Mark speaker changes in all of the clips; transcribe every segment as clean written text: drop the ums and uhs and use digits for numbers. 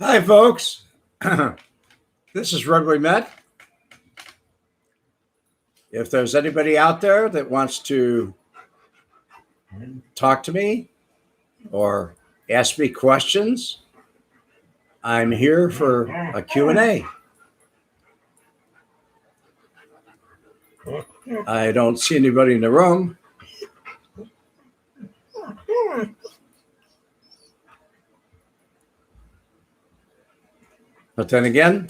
Speaker 1: Hi, folks. This is Red Wemette. If there's anybody out there that wants to talk to me or ask me questions, I'm here for a Q&A. I don't see anybody in the room. But then again,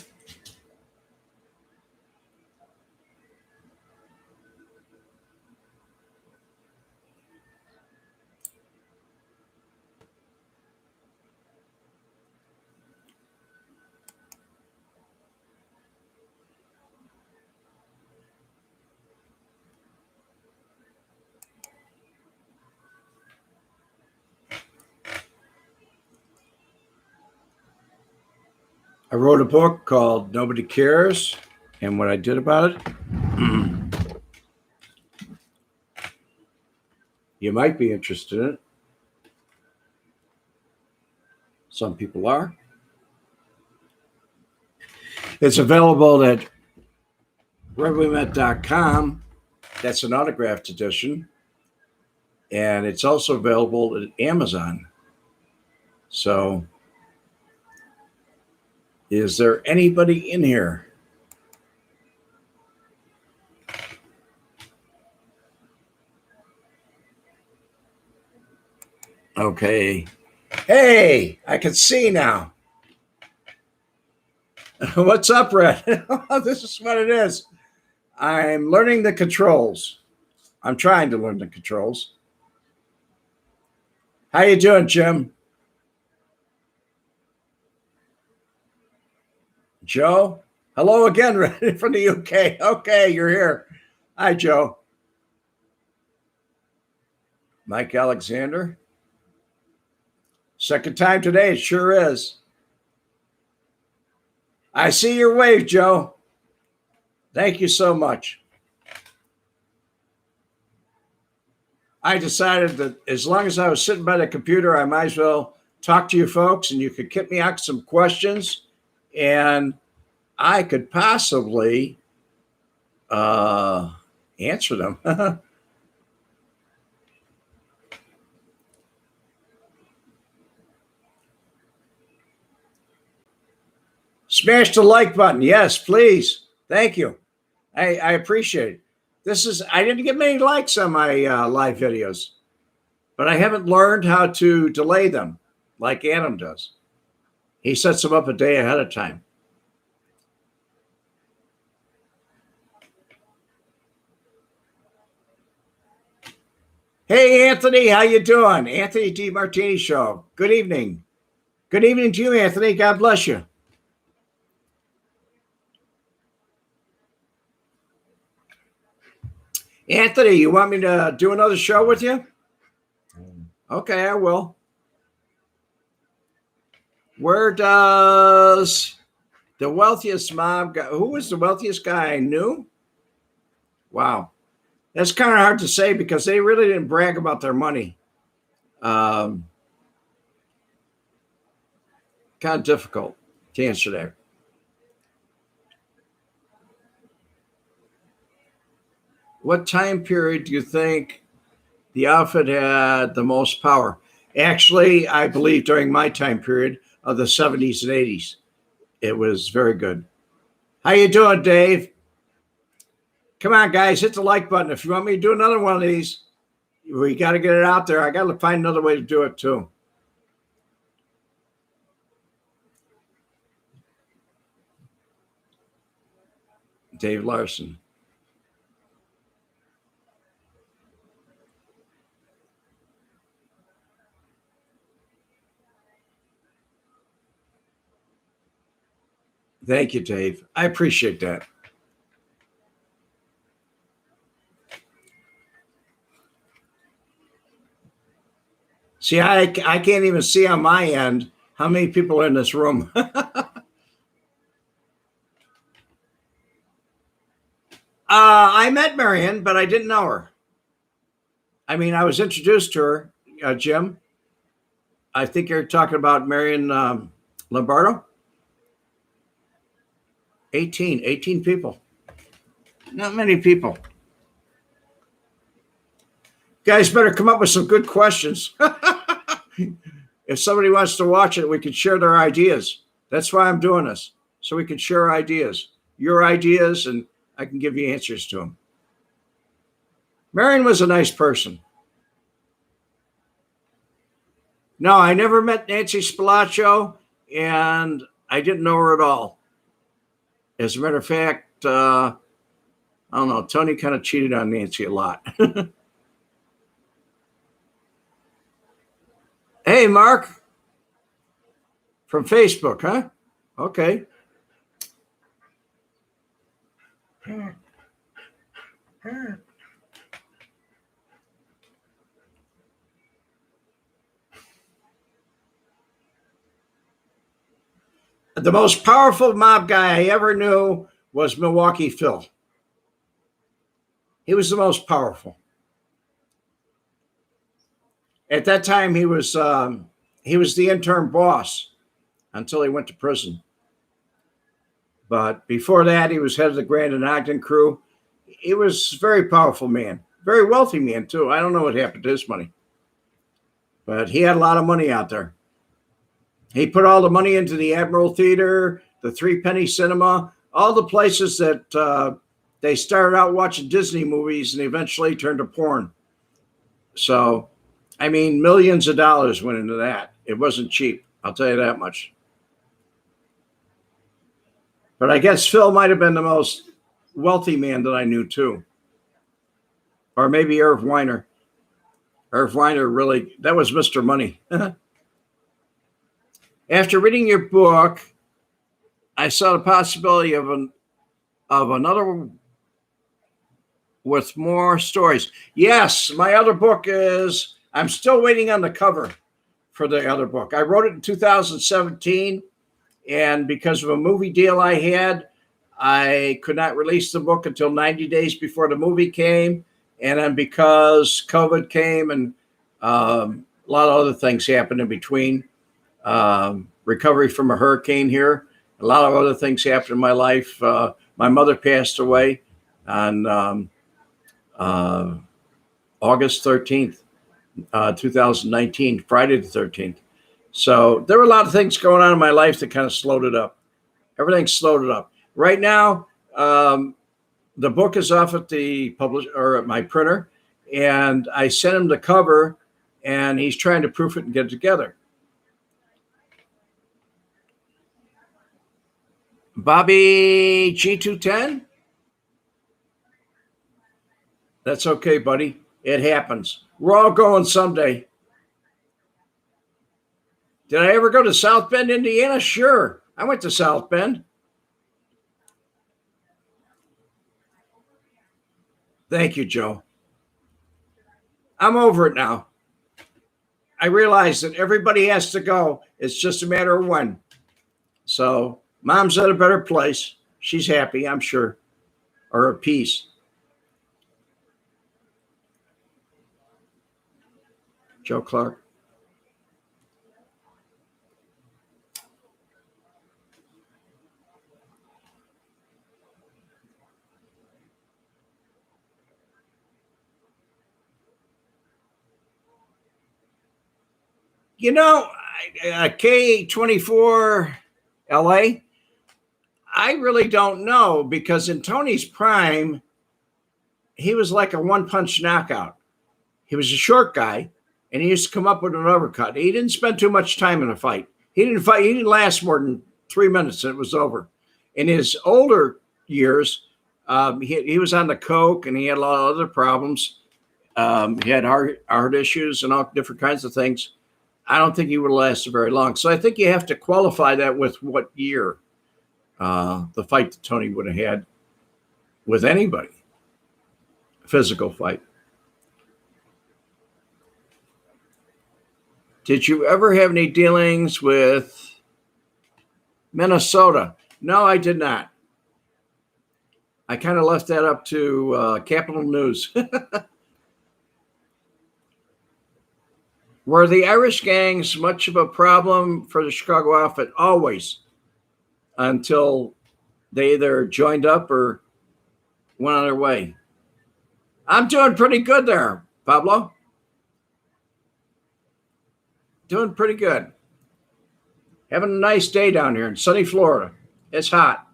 Speaker 1: I wrote a book called Nobody Cares and What I Did About It. You might be interested in it. Some people are. It's available at redwemette.com. That's an autographed edition. And it's also available at Amazon. So, is there anybody in here? Okay. Hey, I can see now. What's up, Red? This is what it is. I'm learning the controls. I'm trying to learn the controls. How you doing, Jim? Joe? Hello again, Red, from the UK. Okay, you're here. Hi, Joe. Mike Alexander. Second time today, it sure is. I see your wave, Joe. Thank you so much. I decided that as long as I was sitting by the computer, I might as well talk to you folks and you could kick me out some questions and I could possibly answer them. Smash the like button. Yes, please. Thank you. I appreciate it. I didn't get many likes on my live videos, but I haven't learned how to delay them like Adam does. He sets them up a day ahead of time. Hey, Anthony, how you doing? Anthony D. Martini Show. Good evening. Good evening to you, Anthony. God bless you. Anthony, you want me to do another show with you? Okay, I will. Where does the wealthiest mob guy, who was the wealthiest guy I knew? Wow. That's kind of hard to say because they really didn't brag about their money. Kind of difficult to answer that. What time period do you think the outfit had the most power? Actually, I believe during my time period of the 70s and 80s, it was very good. How you doing, Dave? Come on, guys, hit the like button. If you want me to do another one of these, we got to get it out there. I got to find another way to do it, too. Dave Larson. Thank you, Dave. I appreciate that. See, I can't even see on my end how many people are in this room. I met Marion, but I didn't know her. I mean, I was introduced to her, Jim. I think you're talking about Marion Lombardo? 18 people. Not many people. Guys better come up with some good questions. If somebody wants to watch it, we can share their ideas. That's why I'm doing this, so we can share ideas, your ideas, and I can give you answers to them. Marion was a nice person. No, I never met Nancy Spilaccio, and I didn't know her at all. As a matter of fact, I don't know, Tony kind of cheated on Nancy a lot. Hey, Mark. From Facebook, huh? Okay. The most powerful mob guy I ever knew was Milwaukee Phil. He was the most powerful. At that time, he was the interim boss until he went to prison. But before that, he was head of the Grand and Ogden crew. He was a very powerful man, very wealthy man too. I don't know what happened to his money, but he had a lot of money out there. He put all the money into the Admiral Theater, the Three Penny Cinema, all the places that they started out watching Disney movies and eventually turned to porn. So, I mean, millions of dollars went into that. It wasn't cheap, I'll tell you that much. But I guess Phil might have been the most wealthy man that I knew too. Or maybe Irv Weiner. Irv Weiner really, that was Mr. Money. After reading your book, I saw the possibility of another with more stories. Yes, my other book is, I'm still waiting on the cover for the other book. I wrote it in 2017, and because of a movie deal I had, I could not release the book until 90 days before the movie came. And then because COVID came and a lot of other things happened in between, recovery from a hurricane here, a lot of other things happened in my life. My mother passed away on August 13th, 2019, Friday the 13th. So there were a lot of things going on in my life that kind of slowed it up. Everything slowed it up. Right now, the book is off at the publisher or at my printer, and I sent him the cover, and he's trying to proof it and get it together. Bobby G210? That's okay, buddy. It happens. We're all going someday. Did I ever go to South Bend, Indiana? Sure. I went to South Bend. Thank you, Joe. I'm over it now. I realize that everybody has to go. It's just a matter of when. So Mom's at a better place. She's happy, I'm sure, or at peace. Joe Clark. You know, K24 LA, I really don't know, because in Tony's prime, he was like a one-punch knockout. He was a short guy, and he used to come up with an uppercut. He didn't spend too much time in a fight. He didn't last more than 3 minutes, and it was over. In his older years, he was on the coke, and he had a lot of other problems. He had heart issues and all different kinds of things. I don't think he would have lasted very long. So I think you have to qualify that with what year the fight that Tony would have had with anybody, physical fight. Did you ever have any dealings with Minnesota? No, I did not. I kind of left that up to Capital News. Were the Irish gangs much of a problem for the Chicago outfit? Always, until they either joined up or went on their way. I'm doing pretty good there, Pablo. Doing pretty good. Having a nice day down here in sunny Florida. It's hot.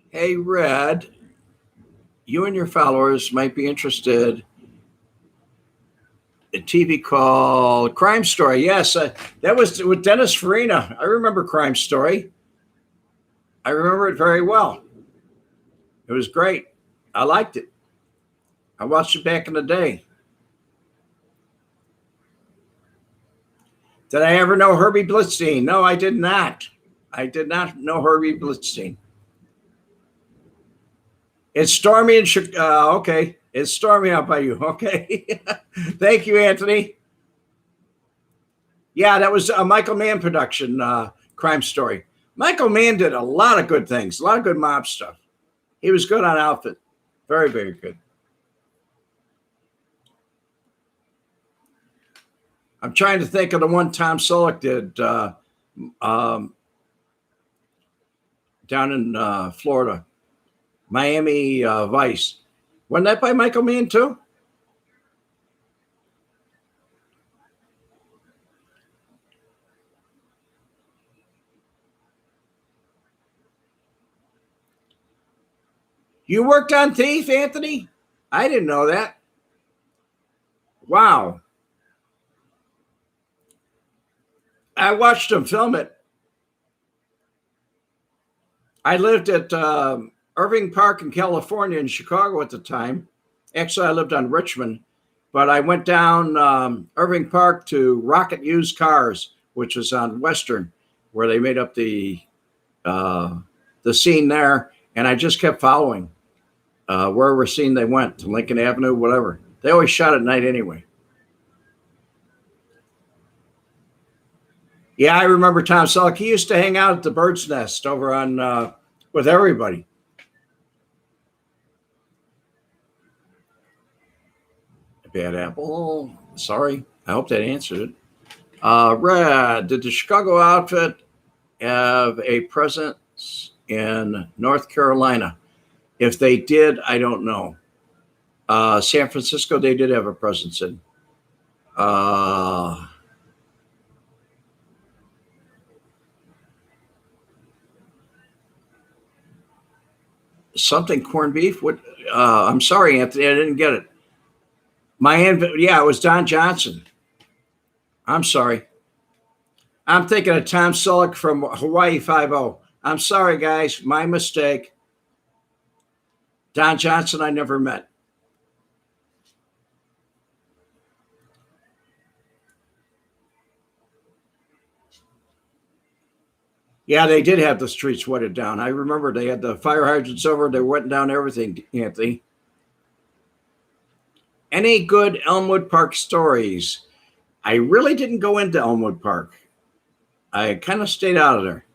Speaker 1: Hey, Red, you and your followers might be interested in a TV called Crime Story. Yes, that was with Dennis Farina. I remember Crime Story. I remember it very well. It was great. I liked it. I watched it back in the day. Did I ever know Herbie Blitzstein? No, I did not. I did not know Herbie Blitzstein. It's stormy in Chicago. Okay. It's stormy out by you. Okay. Thank you, Anthony. Yeah, that was a Michael Mann production, Crime Story. Michael Mann did a lot of good things, a lot of good mob stuff. He was good on Outfit. Very, very good. I'm trying to think of the one Tom Selleck did down in Florida. Miami Vice. Wasn't that by Michael Mann too? You worked on Thief, Anthony? I didn't know that. Wow. I watched him film it. I lived at Irving Park in California in Chicago at the time. Actually, I lived on Richmond, but I went down Irving Park to Rocket Used Cars, which was on Western, where they made up the scene there, and I just kept following wherever scene they went to Lincoln Avenue, whatever. They always shot at night anyway. Yeah, I remember Tom Selleck. He used to hang out at the Bird's Nest over on with everybody. Bad apple. Sorry. I hope that answered it. Red, did the Chicago outfit have a presence in North Carolina? If they did, I don't know. San Francisco, they did have a presence in. Something corned beef. What? I'm sorry, Anthony, I didn't get it. Yeah, it was Don Johnson. I'm sorry. I'm thinking of Tom Selleck from Hawaii Five-0. I'm sorry, guys. My mistake. Don Johnson, I never met. Yeah, they did have the streets wetted down. I remember they had the fire hydrants over. They wetting down everything, Anthony. Any good Elmwood Park stories? I really didn't go into Elmwood Park. I kind of stayed out of there.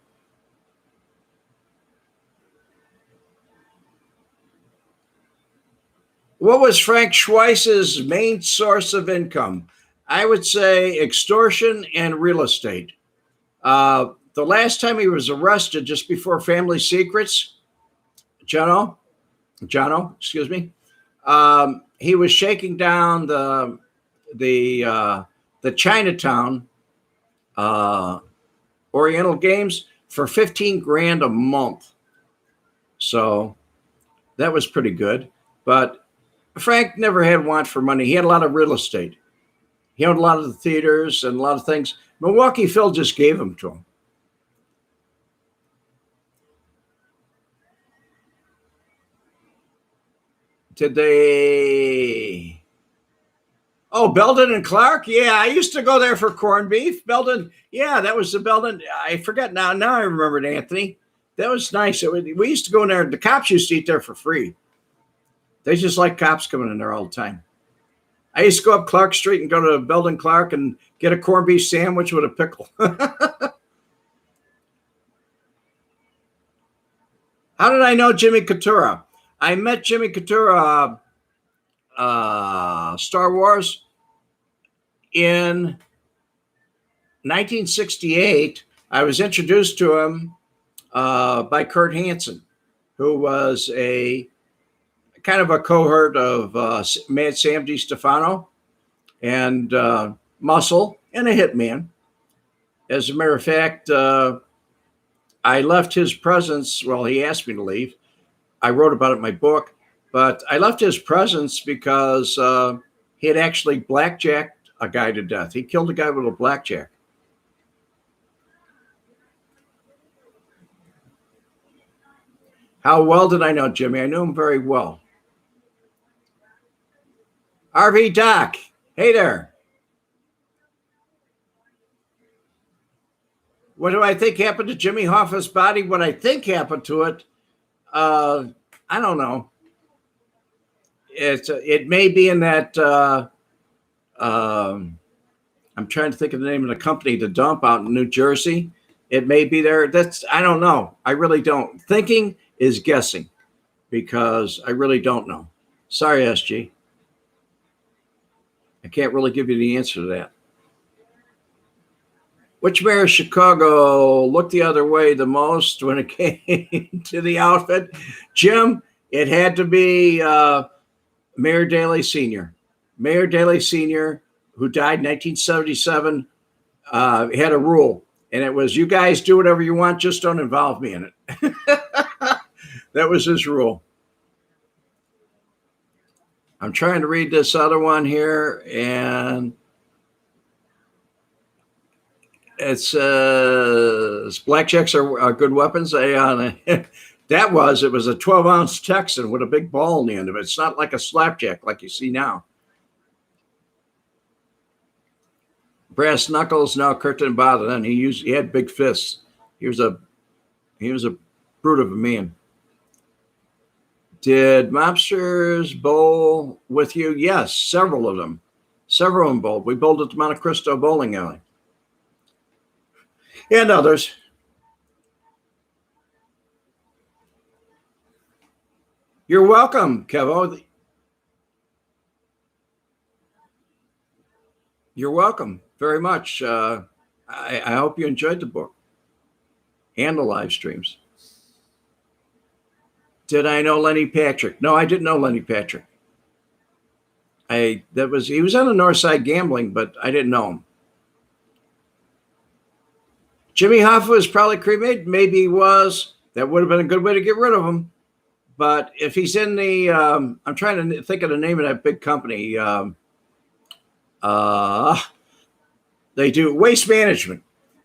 Speaker 1: What was Frank Schweitz's main source of income? I would say extortion and real estate. The last time he was arrested, just before Family Secrets, Jono, excuse me, he was shaking down the Chinatown Oriental Games for 15 grand a month. So that was pretty good. But Frank never had want for money. He had a lot of real estate. He owned a lot of the theaters and a lot of things. Milwaukee Phil just gave them to him. Did they? Oh, Belden and Clark. Yeah, I used to go there for corned beef. Belden. Yeah, that was the Belden. I forget now. Now I remembered, Anthony. That was nice. We used to go in there. The cops used to eat there for free. They just like cops coming in there all the time. I used to go up Clark Street and go to Belden Clark and get a corned beef sandwich with a pickle. How did I know Jimmy Catura? I met Jimmy Catura, Star Wars, in 1968. I was introduced to him by Kurt Hansen, who was a kind of a cohort of Mad Sam DiStefano and Muscle and a hitman. As a matter of fact, I left his presence. Well, he asked me to leave. I wrote about it in my book, but I left his presence because he had actually blackjacked a guy to death. He killed a guy with a blackjack. How well did I know Jimmy? I knew him very well. RV Doc, hey there. What do I think happened to Jimmy Hoffa's body? What I think happened to it, I don't know. It may be in that. I'm trying to think of the name of the company, the dump out in New Jersey. It may be there. I don't know. I really don't. Thinking is guessing because I really don't know. Sorry, SG. I can't really give you the answer to that. Which mayor of Chicago looked the other way the most when it came to the outfit? Jim, it had to be Mayor Daley Sr. Mayor Daley Sr., who died in 1977, had a rule, and it was, you guys do whatever you want, just don't involve me in it. That was his rule. I'm trying to read this other one here, and it says blackjacks are good weapons. It was a 12-ounce Texan with a big ball on the end of it. It's not like a slapjack like you see now. Brass knuckles. No, Kurt didn't bother then. He had big fists. He was a brute of a man. Did mobsters bowl with you? Yes, several of them. Several of them bowled. We bowled at the Monte Cristo bowling alley. And others. You're welcome, Kevo. You're welcome very much. I hope you enjoyed the book and the live streams. Did I know Lenny Patrick? No, I didn't know Lenny Patrick. He was on the North Side gambling, but I didn't know him. Jimmy Hoffa was probably cremated. Maybe he was. That would have been a good way to get rid of him. But if he's in the, I'm trying to think of the name of that big company. They do waste management.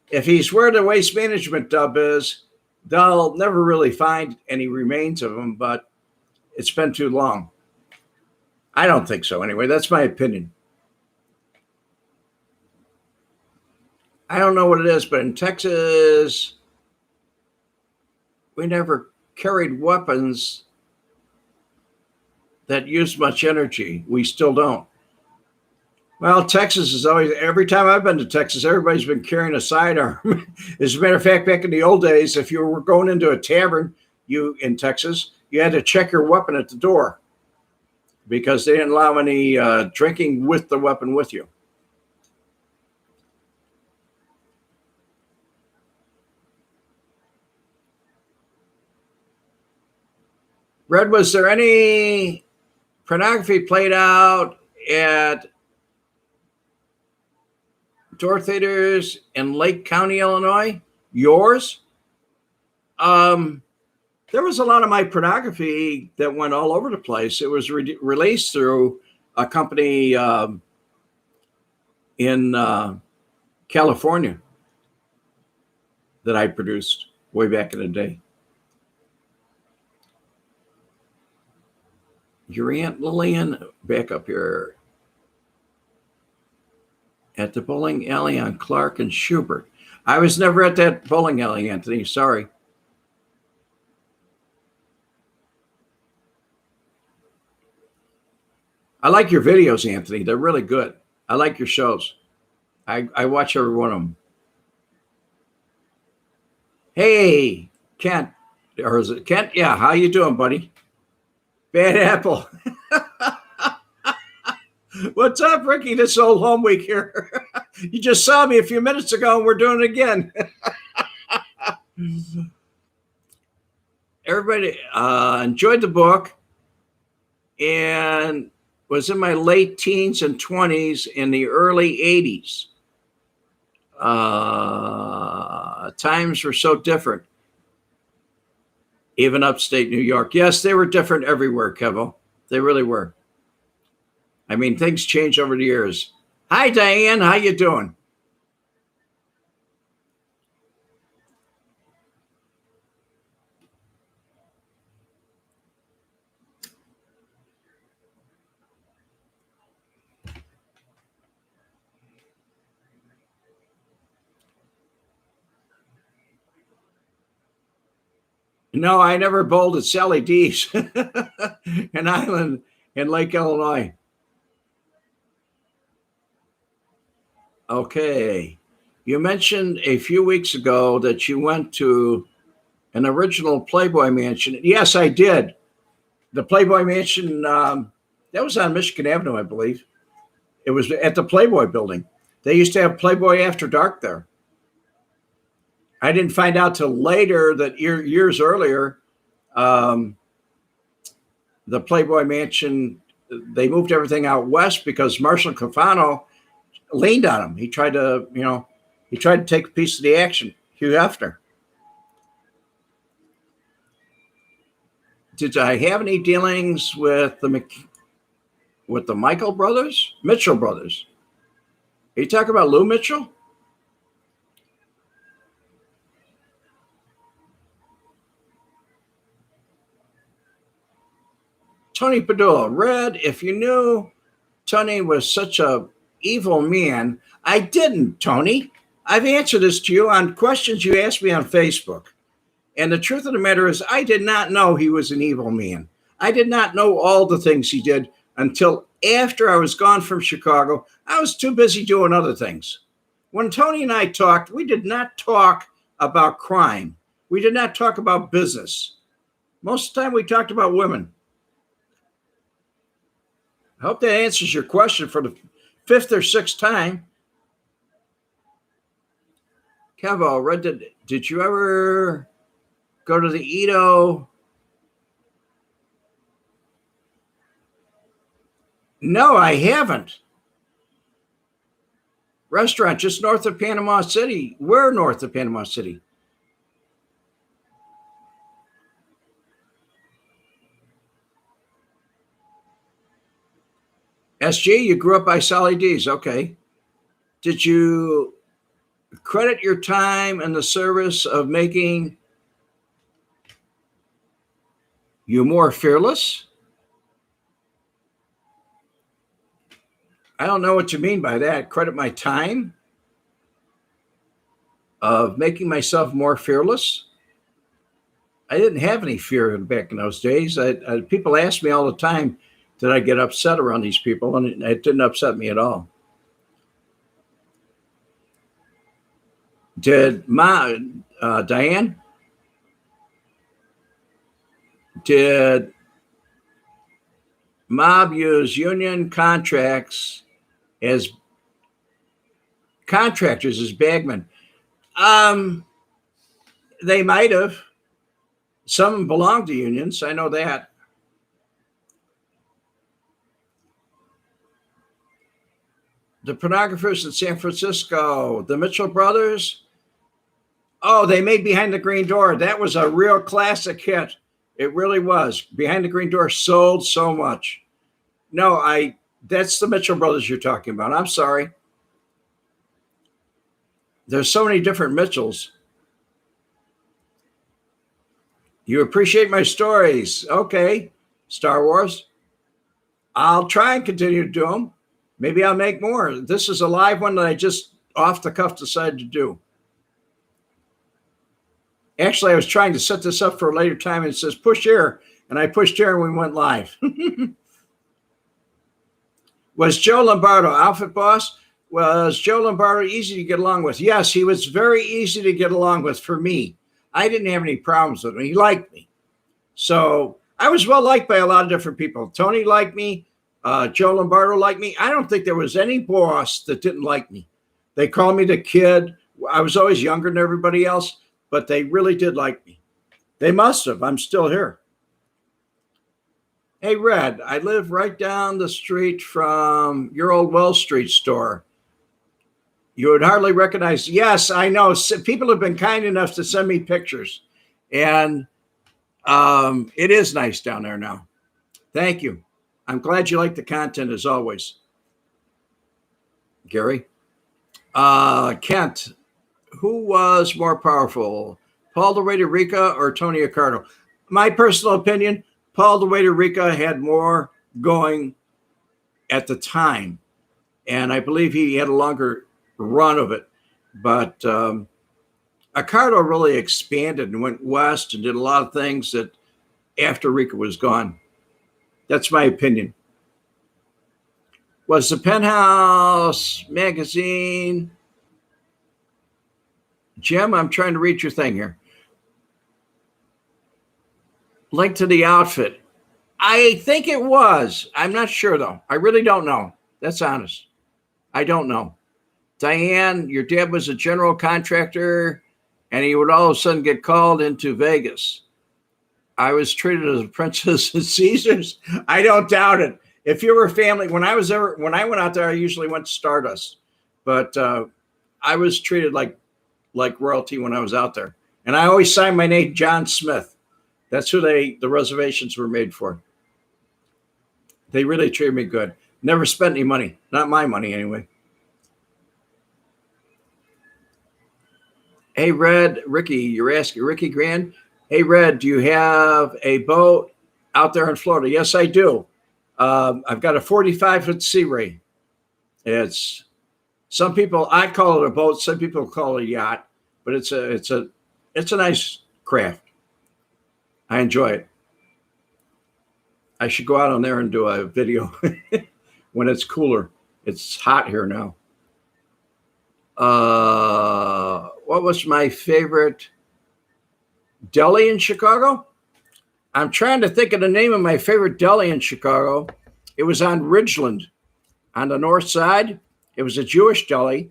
Speaker 1: If he's where the waste management dub is, they'll never really find any remains of him, but it's been too long. I don't think so anyway. That's my opinion. I don't know what it is, but in Texas, we never carried weapons that use much energy. We still don't. Well, Texas is always, every time I've been to Texas, everybody's been carrying a sidearm. As a matter of fact, back in the old days, if you were going into a tavern in Texas, you had to check your weapon at the door because they didn't allow any drinking with the weapon with you. Red, was there any pornography played out at door theaters in Lake County, Illinois? Yours? There was a lot of my pornography that went all over the place. It was released through a company in California that I produced way back in the day. Your Aunt Lillian, back up here. At the bowling alley on Clark and Schubert. I was never at that bowling alley, Anthony. Sorry. I like your videos, Anthony. They're really good. I like your shows. I watch every one of them. Hey, Kent. Or is it Kent? Yeah. How you doing, buddy? Bad apple. What's up, Ricky? This old home week here. You just saw me a few minutes ago and we're doing it again. Everybody enjoyed the book and was in my late teens and 20s in the early 80s. Times were so different. Even upstate New York. Yes, they were different everywhere, Kevo. They really were. I mean, things change over the years. Hi, Diane. How you doing? No, I never bowled at Sally D's in Island in Lake Illinois. Okay. You mentioned a few weeks ago that you went to an original Playboy mansion. Yes, I did. The Playboy mansion, that was on Michigan Avenue, I believe. It was at the Playboy building. They used to have Playboy After Dark there. I didn't find out till later that years earlier, the Playboy mansion, they moved everything out west because Marshall Cafano leaned on him. He tried to, take a piece of the action. Hugh Hefner. Did I have any dealings with the Mitchell brothers? Are you talking about Lou Mitchell? Tony Padilla, Red, if you knew Tony was such a evil man, I didn't, Tony. I've answered this to you on questions you asked me on Facebook. And the truth of the matter is, I did not know he was an evil man. I did not know all the things he did until after I was gone from Chicago. I was too busy doing other things. When Tony and I talked, we did not talk about crime. We did not talk about business. Most of the time, we talked about women. I hope that answers your question for the fifth or sixth time. Kevo, did you ever go to the Edo? No, I haven't. Restaurant just north of Panama City. We're north of Panama City. SG, you grew up by Sally D's. Okay. Did you credit your time in the service of making you more fearless? I don't know what you mean by that. Credit my time of making myself more fearless? I didn't have any fear back in those days. People ask me all the time, did I get upset around these people? And it didn't upset me at all. Did Diane? Did mob use union contracts as contractors, as bagmen? They might have. Some belong to unions. I know that. The pornographers in San Francisco, the Mitchell brothers. Oh, they made Behind the Green Door. That was a real classic hit. It really was. Behind the Green Door sold so much. No, that's the Mitchell brothers you're talking about. I'm sorry. There's so many different Mitchells. You appreciate my stories. Okay. Star Wars. I'll try and continue to do them. Maybe I'll make more. This is a live one that I just off the cuff decided to do. Actually, I was trying to set this up for a later time and it says push here. And I pushed here and we went live. Was Joe Lombardo outfit boss? Was Joe Lombardo easy to get along with? Yes, he was very easy to get along with for me. I didn't have any problems with him. He liked me. So I was well liked by a lot of different people. Tony liked me. Joe Lombardo liked me. I don't think there was any boss that didn't like me. They called me the kid. I was always younger than everybody else, but they really did like me. They must have. I'm still here. Hey, Red, I live right down the street from your old Wells Street store. You would hardly recognize. Yes, I know. People have been kind enough to send me pictures. And it is nice down there now. Thank you. I'm glad you like the content as always. Gary. Kent, who was more powerful, Paul the Way to Rica or Tony Accardo? My personal opinion, Paul the Way to Rica had more going at the time. And I believe he had a longer run of it. But Accardo really expanded and went west and did a lot of things that after Rica was gone. That's my opinion. Was the Penthouse magazine? Jim, I'm trying to read your thing here. Link to the outfit. I think it was. I'm not sure, though. I really don't know. That's honest. I don't know. Diane, your dad was a general contractor, and he would all of a sudden get called into Vegas. I was treated as a princess at Caesars. I don't doubt it. If you were family, when I went out there, I usually went to Stardust, but I was treated like royalty when I was out there. And I always signed my name, John Smith. That's who the reservations were made for. They really treated me good. Never spent any money. Not my money, anyway. Hey, Red, Ricky, you're asking, Ricky Grand. Hey, Red, do you have a boat out there in Florida? Yes, I do. I've got a 45-foot Sea Ray. It's some people, I call it a boat. Some people call it a yacht, but it's a nice craft. I enjoy it. I should go out on there and do a video when it's cooler. It's hot here now. What was my favorite deli in Chicago? I'm trying to think of the name of my favorite deli in Chicago. It was on Ridgeland on the north side. It was a Jewish deli,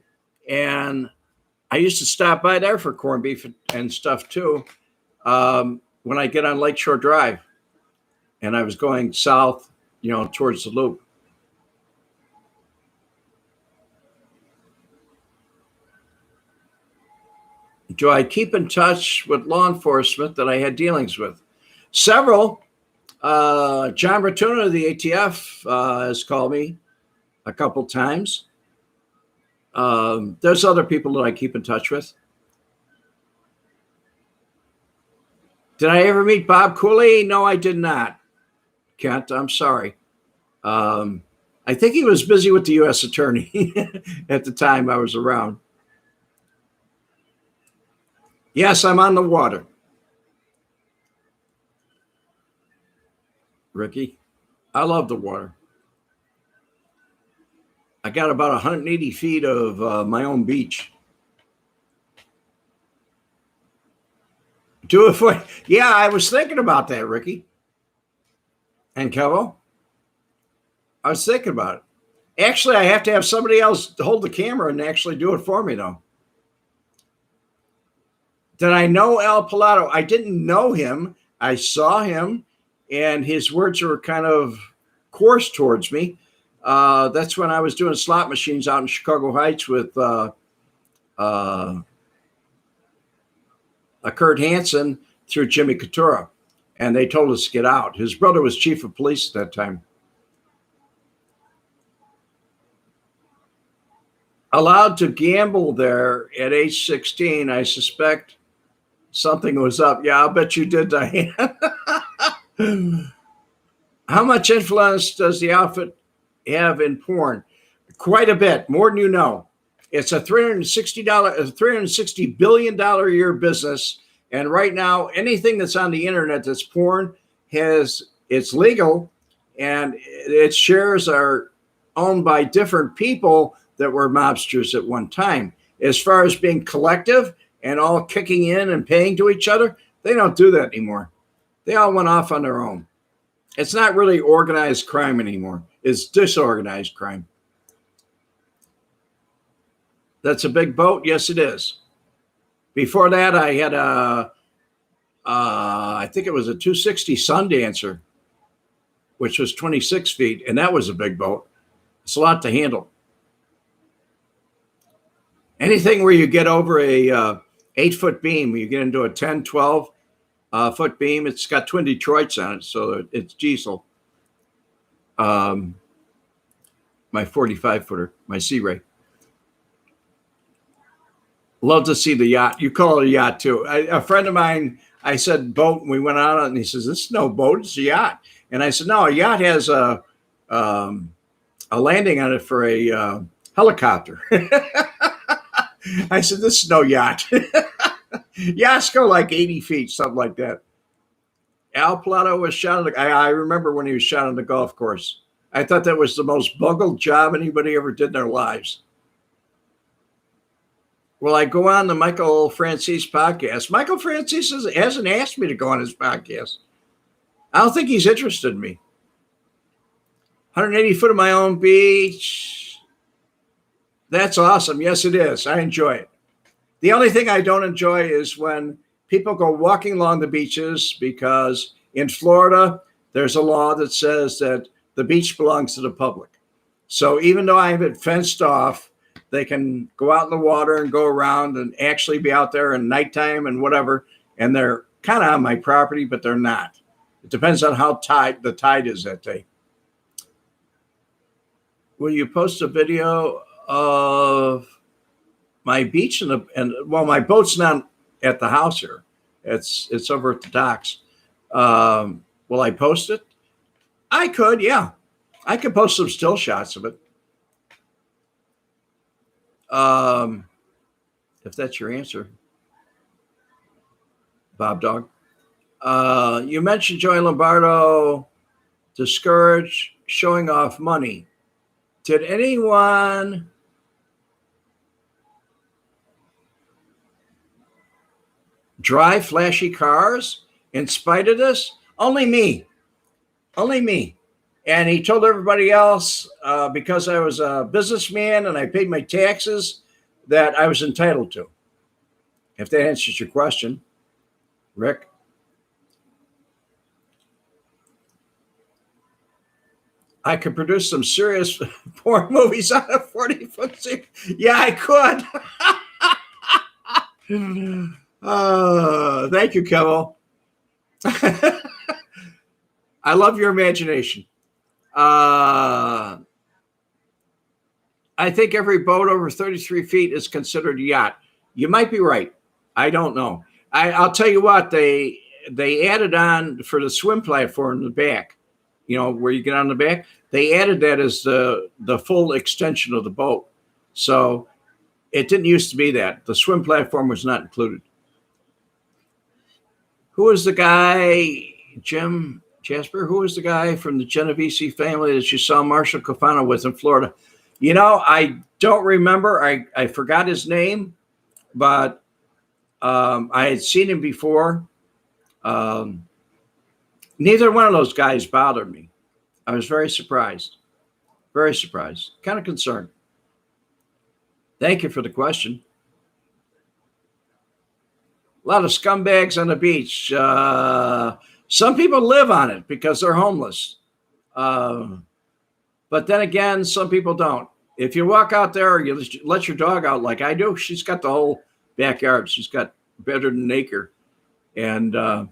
Speaker 1: and I used to stop by there for corned beef and stuff too when I get on Lakeshore Drive, and I was going south, towards the Loop. Do I keep in touch with law enforcement that I had dealings with? Several. John Ratuna of the ATF has called me a couple times. There's other people that I keep in touch with. Did I ever meet Bob Cooley? No, I did not. Kent, I'm sorry. I think he was busy with the U.S. attorney at the time I was around. Yes, I'm on the water. Ricky, I love the water. I got about 180 feet of my own beach. Do it for, yeah, I was thinking about that, Ricky. And Kevo, I was thinking about it. Actually, I have to have somebody else hold the camera and actually do it for me, though. Did I know Al Pilato? I didn't know him. I saw him, and his words were kind of coarse towards me. That's when I was doing slot machines out in Chicago Heights with Kurt Hansen through Jimmy Catura, and they told us to get out. His brother was chief of police at that time. Allowed to gamble there at age 16, I suspect something was up. Yeah, I'll bet you did, Diane. How much influence does the outfit have in porn? Quite a bit, more than you know. It's a $360 billion a year business. And right now, anything that's on the internet that's porn it's legal, and its shares are owned by different people that were mobsters at one time. As far as being collective and all kicking in and paying to each other. They don't do that anymore. They all went off on their own. It's not really organized crime anymore. It's disorganized crime. That's a big boat? Yes, it is. Before that, I had I think it was a 260 Sundancer, which was 26 feet, and that was a big boat. It's a lot to handle. Anything where you get over a 8-foot beam, when you get into a 10, 12 foot beam, it's got twin Detroits on it, so it's diesel. My 45-footer, my Sea Ray. Love to see the yacht. You call it a yacht too. A friend of mine, I said boat, and we went out on it, and he says, "This is no boat, it's a yacht." And I said, "No, a yacht has a landing on it for a helicopter." I said, "This is no yacht." Yachts go like 80 feet, something like that. Al Plato was shot on I remember when he was shot on the golf course. I thought that was the most bungled job anybody ever did in their lives. Will I go on the Michael Francis podcast? Michael Francis hasn't asked me to go on his podcast. I don't think he's interested in me. 180 foot of my own beach. That's awesome. Yes, it is. I enjoy it. The only thing I don't enjoy is when people go walking along the beaches, because in Florida, there's a law that says that the beach belongs to the public. So even though I have it fenced off, they can go out in the water and go around and actually be out there in nighttime and whatever. And they're kind of on my property, but they're not. It depends on how the tide is that day. Will you post a video of my beach well, my boat's not at the house here. It's over at the docks. Will I post it? I could, yeah. I could post some still shots of it. If that's your answer, Bob Dog. You mentioned Joey Lombardo discouraged showing off money. Did anyone drive flashy cars in spite of this? Only me. Only me. And he told everybody else, because I was a businessman and I paid my taxes, that I was entitled to. If that answers your question, Rick. I could produce some serious porn movies on a 40-foot stick. Yeah, I could. Thank you, Kevo. I love your imagination. I think every boat over 33 feet is considered a yacht. You might be right. I don't know. I'll tell you what, they added on for the swim platform in the back, you know, where you get on the back. They added that as the full extension of the boat. So it didn't used to be that. The swim platform was not included. Who is the guy, Jim Jasper? Who is the guy from the Genovese family that you saw Marshall Cofano with in Florida? You know, I don't remember. I forgot his name, but I had seen him before. Neither one of those guys bothered me. I was very surprised. Very surprised. Kind of concerned. Thank you for the question. A lot of scumbags on the beach. Some people live on it because they're homeless. But then again, some people don't. If you walk out there, you let your dog out like I do. She's got the whole backyard. She's got better than an acre. And I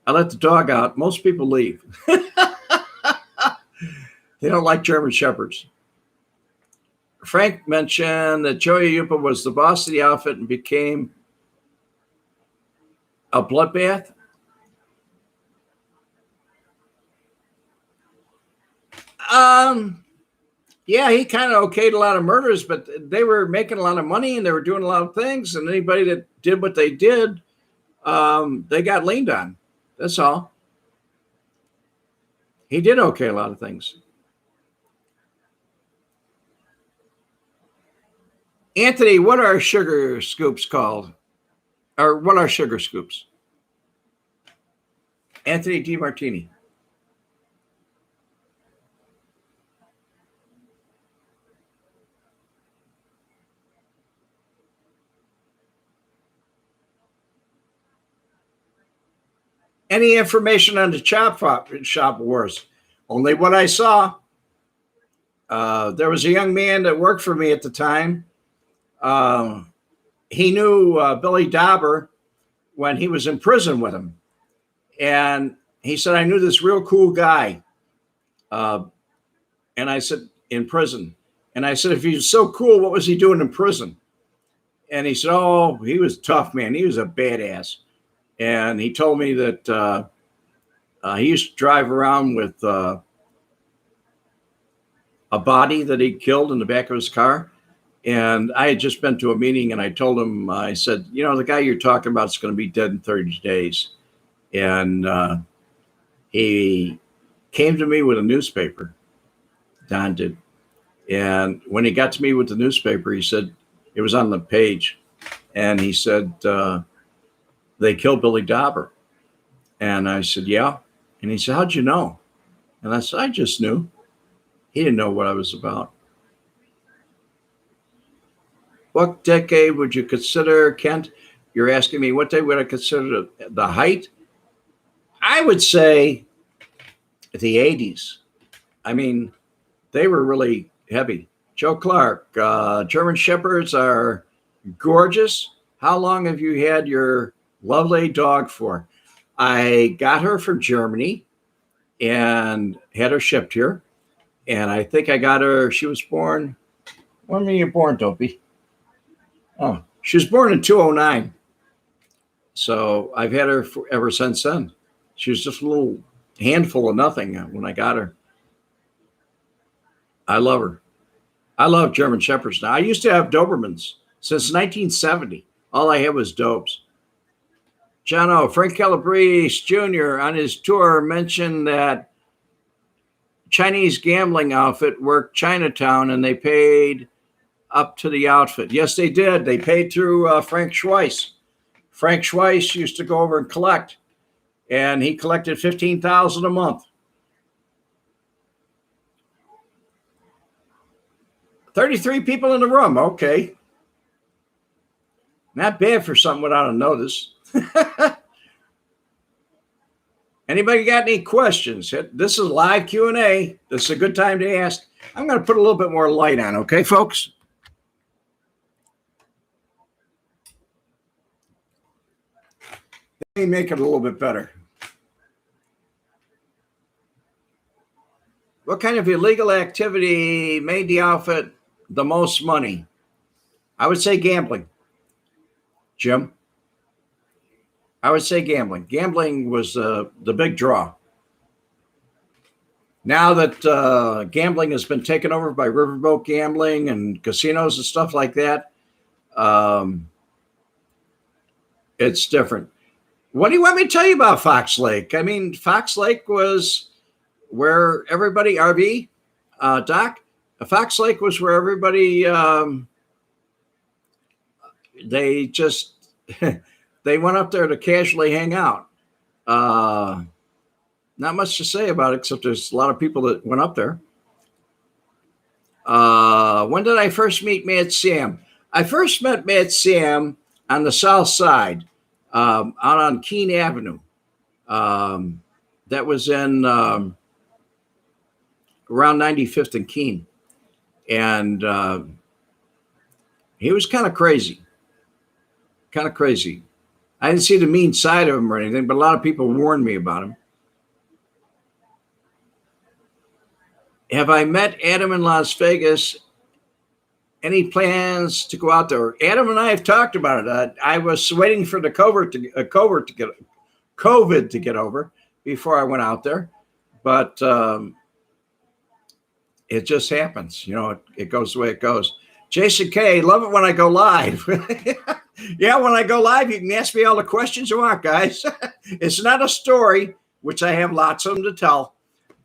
Speaker 1: let the dog out. Most people leave. They don't like German Shepherds. Frank mentioned that Joey Yupa was the boss of the outfit and became a bloodbath. Yeah, he kind of okayed a lot of murders, but they were making a lot of money and they were doing a lot of things. And anybody that did what they did, they got leaned on. That's all. He did okay a lot of things. Anthony, what are sugar scoops called? Or what are sugar scoops? Anthony DiMartini. Any information on the shop wars? Only what I saw. There was a young man that worked for me at the time. He knew Billy Dauber when he was in prison with him. And he said, I knew this real cool guy. And I said, in prison. And I said, if he was so cool, what was he doing in prison? And he said, oh, he was tough, man. He was a badass. And he told me that he used to drive around with a body that he killed in the back of his car. And I had just been to a meeting, and I told him, I said, you know, the guy you're talking about is going to be dead in 30 days. And he came to me with a newspaper. Don did. And when he got to me with the newspaper, he said, it was on the page. And he said, they killed Billy Dauber. And I said, yeah. And he said, how'd you know? And I said, I just knew. He didn't know what I was about. What decade would you consider, Kent? You're asking me what day would I consider the height? I would say the 80s. I mean, they were really heavy. Joe Clark, German Shepherds are gorgeous. How long have you had your lovely dog for? I got her from Germany and had her shipped here. And I think I got her, she was born, when were you born, Dopey? Oh, she was born in 2009. So I've had her ever since then. She was just a little handful of nothing when I got her. I love her. I love German Shepherds now. I used to have Dobermans since 1970. All I had was Dobes. Jono, Frank Calabrese Jr. on his tour mentioned that Chinese gambling outfit worked Chinatown and they paid up to the outfit. Yes, they did. They paid through Frank Schweich. Frank Schweich used to go over and collect, and he collected $15,000 a month. 33 people in the room. Okay. Not bad for something without a notice. Anybody got any questions? This is live Q&A. This is a good time to ask. I'm going to put a little bit more light on, okay, folks? Let me make it a little bit better. What kind of illegal activity made the outfit the most money? I would say gambling. Jim? I would say gambling. Gambling was the big draw. Now that gambling has been taken over by riverboat gambling and casinos and stuff like that, it's different. What do you want me to tell you about Fox Lake? I mean, Fox Lake was where everybody, RV, Doc, Fox Lake was where everybody, they just, they went up there to casually hang out. Not much to say about it, except there's a lot of people that went up there. When did I first meet Mad Sam? I first met Mad Sam on the south side, out on Keene Avenue. That was in around 95th and Keene. And he was kind of crazy. Kind of crazy. I didn't see the mean side of him or anything, but a lot of people warned me about him. Have I met Adam in Las Vegas? Any plans to go out there? Adam and I have talked about it. I was waiting for the COVID to get over before I went out there, but it just happens. You know, it goes the way it goes. Jason K, love it when I go live. Yeah, when I go live, you can ask me all the questions you want, guys. It's not a story, which I have lots of them to tell,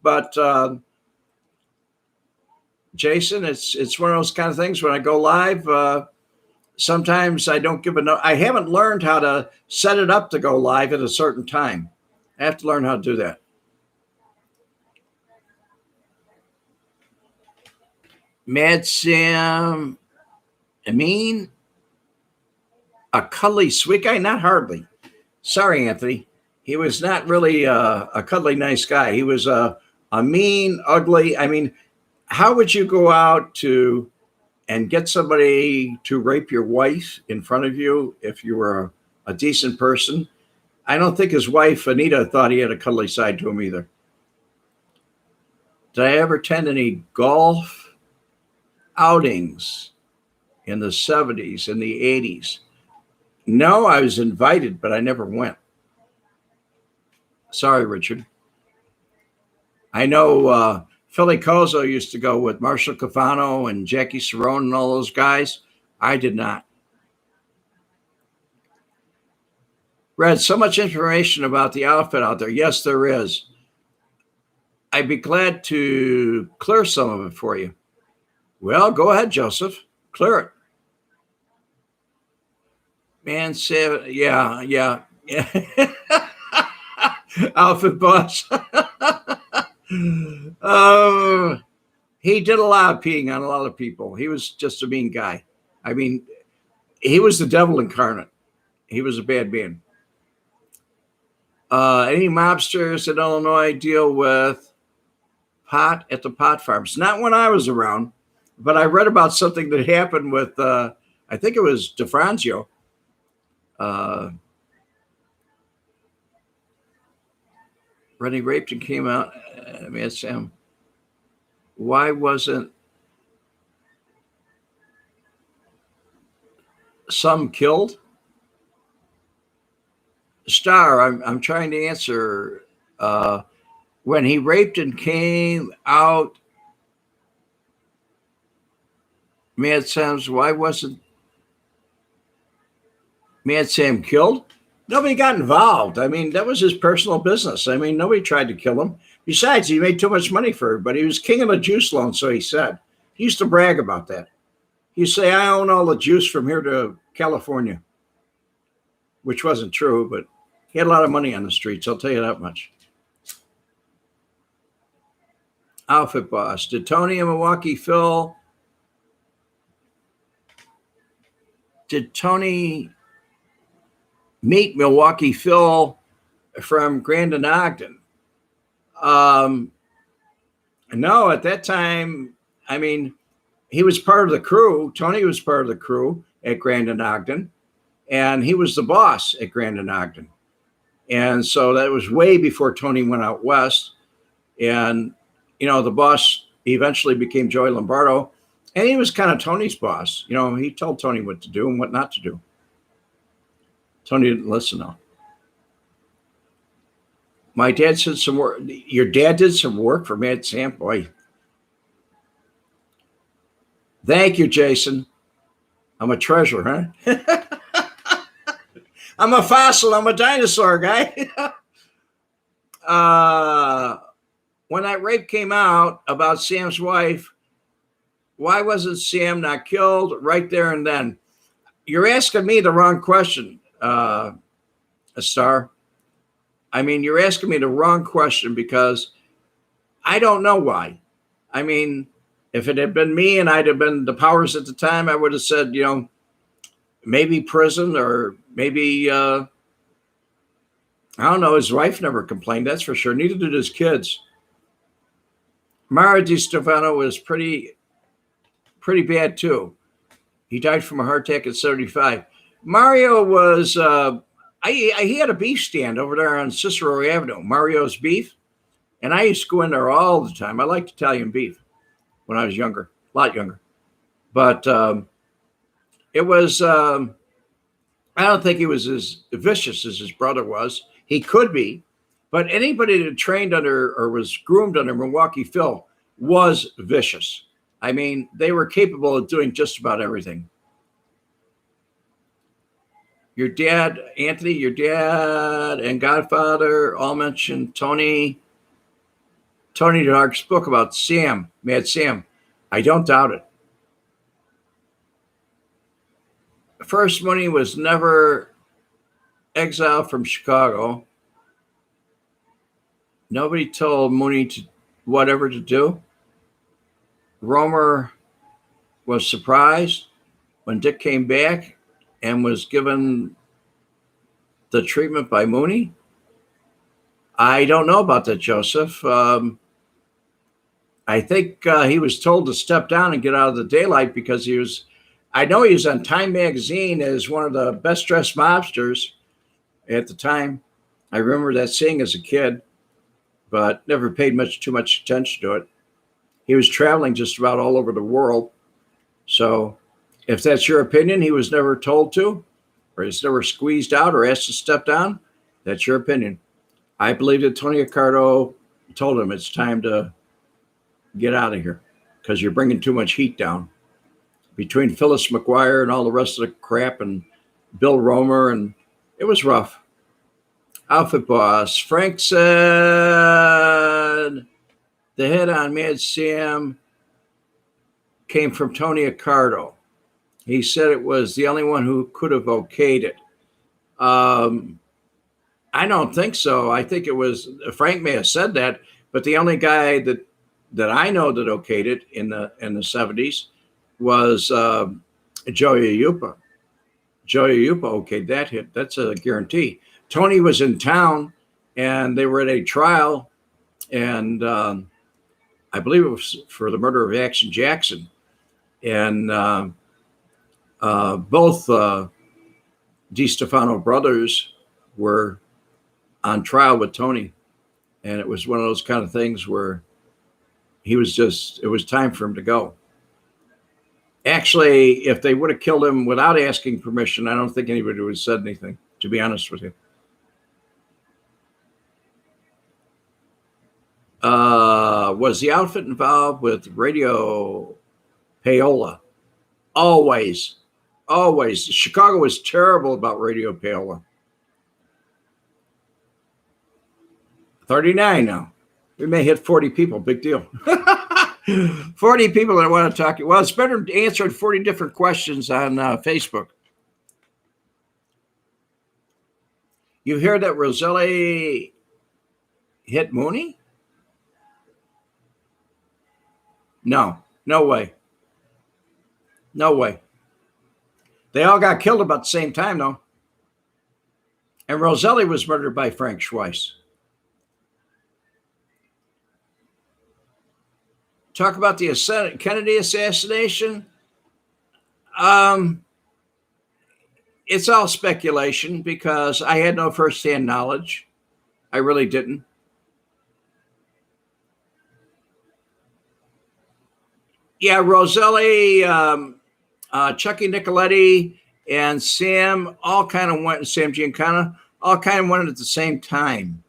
Speaker 1: but Jason, it's one of those kind of things when I go live. sometimes I don't give a no. I haven't learned how to set it up to go live at a certain time. I have to learn how to do that. Mad Sam, I mean, a cuddly sweet guy? Not hardly. Sorry, Anthony. He was not really a cuddly nice guy. He was a mean, ugly. I mean, how would you go out to and get somebody to rape your wife in front of you if you were a decent person? I don't think his wife, Anita, thought he had a cuddly side to him either. Did I ever attend any golf outings in the 70s and the 80s? No, I was invited, but I never went. Sorry, Richard. I know Philly Cozo used to go with Marshall Cafano and Jackie Cerrone and all those guys. I did not. Red, so much information about the outfit out there. Yes, there is. I'd be glad to clear some of it for you. Well, go ahead, Joseph. Clear it. Man, yeah. Outfit boss. He did a lot of peeing on a lot of people. He was just a mean guy. I mean, he was the devil incarnate. He was a bad man. Any mobsters in Illinois deal with pot at the pot farms? Not when I was around, but I read about something that happened with, I think it was DeFranzio. When he raped and came out, man, Sam, why wasn't some killed? Star, I'm trying to answer. When he raped and came out, Mad Sam's, why wasn't Mad Sam killed? Nobody got involved. I mean, that was his personal business. I mean, nobody tried to kill him. Besides, he made too much money for everybody. He was king of the juice loan, so he said. He used to brag about that. He'd say, I own all the juice from here to California, which wasn't true, but he had a lot of money on the streets. I'll tell you that much. Outfit boss. Did Tony and Milwaukee Phil? Did Tony meet Milwaukee Phil from Grandin Ogden? No, at that time, I mean, he was part of the crew. Tony was part of the crew at Grandin Ogden, and he was the boss at Grandin Ogden. And so that was way before Tony went out west. And, you know, the boss eventually became Joey Lombardo, and he was kind of Tony's boss. You know, he told Tony what to do and what not to do. Tony didn't listen, though. My dad did some work. Your dad did some work for Mad Sam? Boy. Thank you, Jason. I'm a treasure, huh? I'm a fossil. I'm a dinosaur guy. When that rape came out about Sam's wife, why wasn't Sam not killed right there and then? You're asking me the wrong question, Star. I mean, you're asking me the wrong question because I don't know why. I mean, if it had been me and I'd have been the powers at the time, I would have said, you know, maybe prison or maybe, I don't know. His wife never complained, that's for sure. Neither did his kids. Mario Di Stefano was pretty bad too. He died from a heart attack at 75. Mario was, he had a beef stand over there on Cicero Avenue, Mario's Beef. And I used to go in there all the time. I liked Italian beef when I was younger, a lot younger. But it was, I don't think he was as vicious as his brother was. He could be. But anybody that trained under or was groomed under Milwaukee Phil was vicious. I mean, they were capable of doing just about everything. Your dad, Anthony, your dad and Godfather all mentioned Tony Dark spoke about Sam, Mad Sam. I don't doubt it. First, Mooney was never exiled from Chicago. Nobody told Mooney whatever to do. Romer was surprised when Dick came back and was given the treatment by Mooney. I don't know about that, Joseph. I think he was told to step down and get out of the daylight because I know he was on Time magazine as one of the best dressed mobsters at the time. I remember that seeing as a kid, but never paid too much attention to it. He was traveling just about all over the world. So if that's your opinion, he was never told to, or he's never squeezed out or asked to step down, that's your opinion. I believe that Tony Accardo told him it's time to get out of here because you're bringing too much heat down. Between Phyllis McGuire and all the rest of the crap and Bill Romer, and it was rough. Outfit boss Frank said the hit on Mad Sam came from Tony Accardo. He said it was the only one who could have okayed it. I don't think so. I think it was Frank may have said that, but the only guy that I know that okayed it in the 70s was Joey Yupa. Joey Yupa okayed that hit. That's a guarantee. Tony was in town, and they were at a trial, and I believe it was for the murder of Action Jackson, and both DiStefano brothers were on trial with Tony, and it was one of those kind of things where it was time for him to go. Actually, if they would have killed him without asking permission, I don't think anybody would have said anything, to be honest with you. Was the outfit involved with Radio Paola? Always. Chicago was terrible about Radio Paola. 39 now. We may hit 40 people. Big deal. 40 people that want to talk. Well, it's better answering 40 different questions on Facebook. You hear that Roselli hit Mooney? No way. No way. They all got killed about the same time, though. And Roselli was murdered by Frank Schweich. Talk about the Kennedy assassination. It's all speculation because I had no firsthand knowledge. I really didn't. Yeah, Roselli, Chucky Nicoletti, and Sam all kind of went, Sam Giancana, all kind of went at the same time.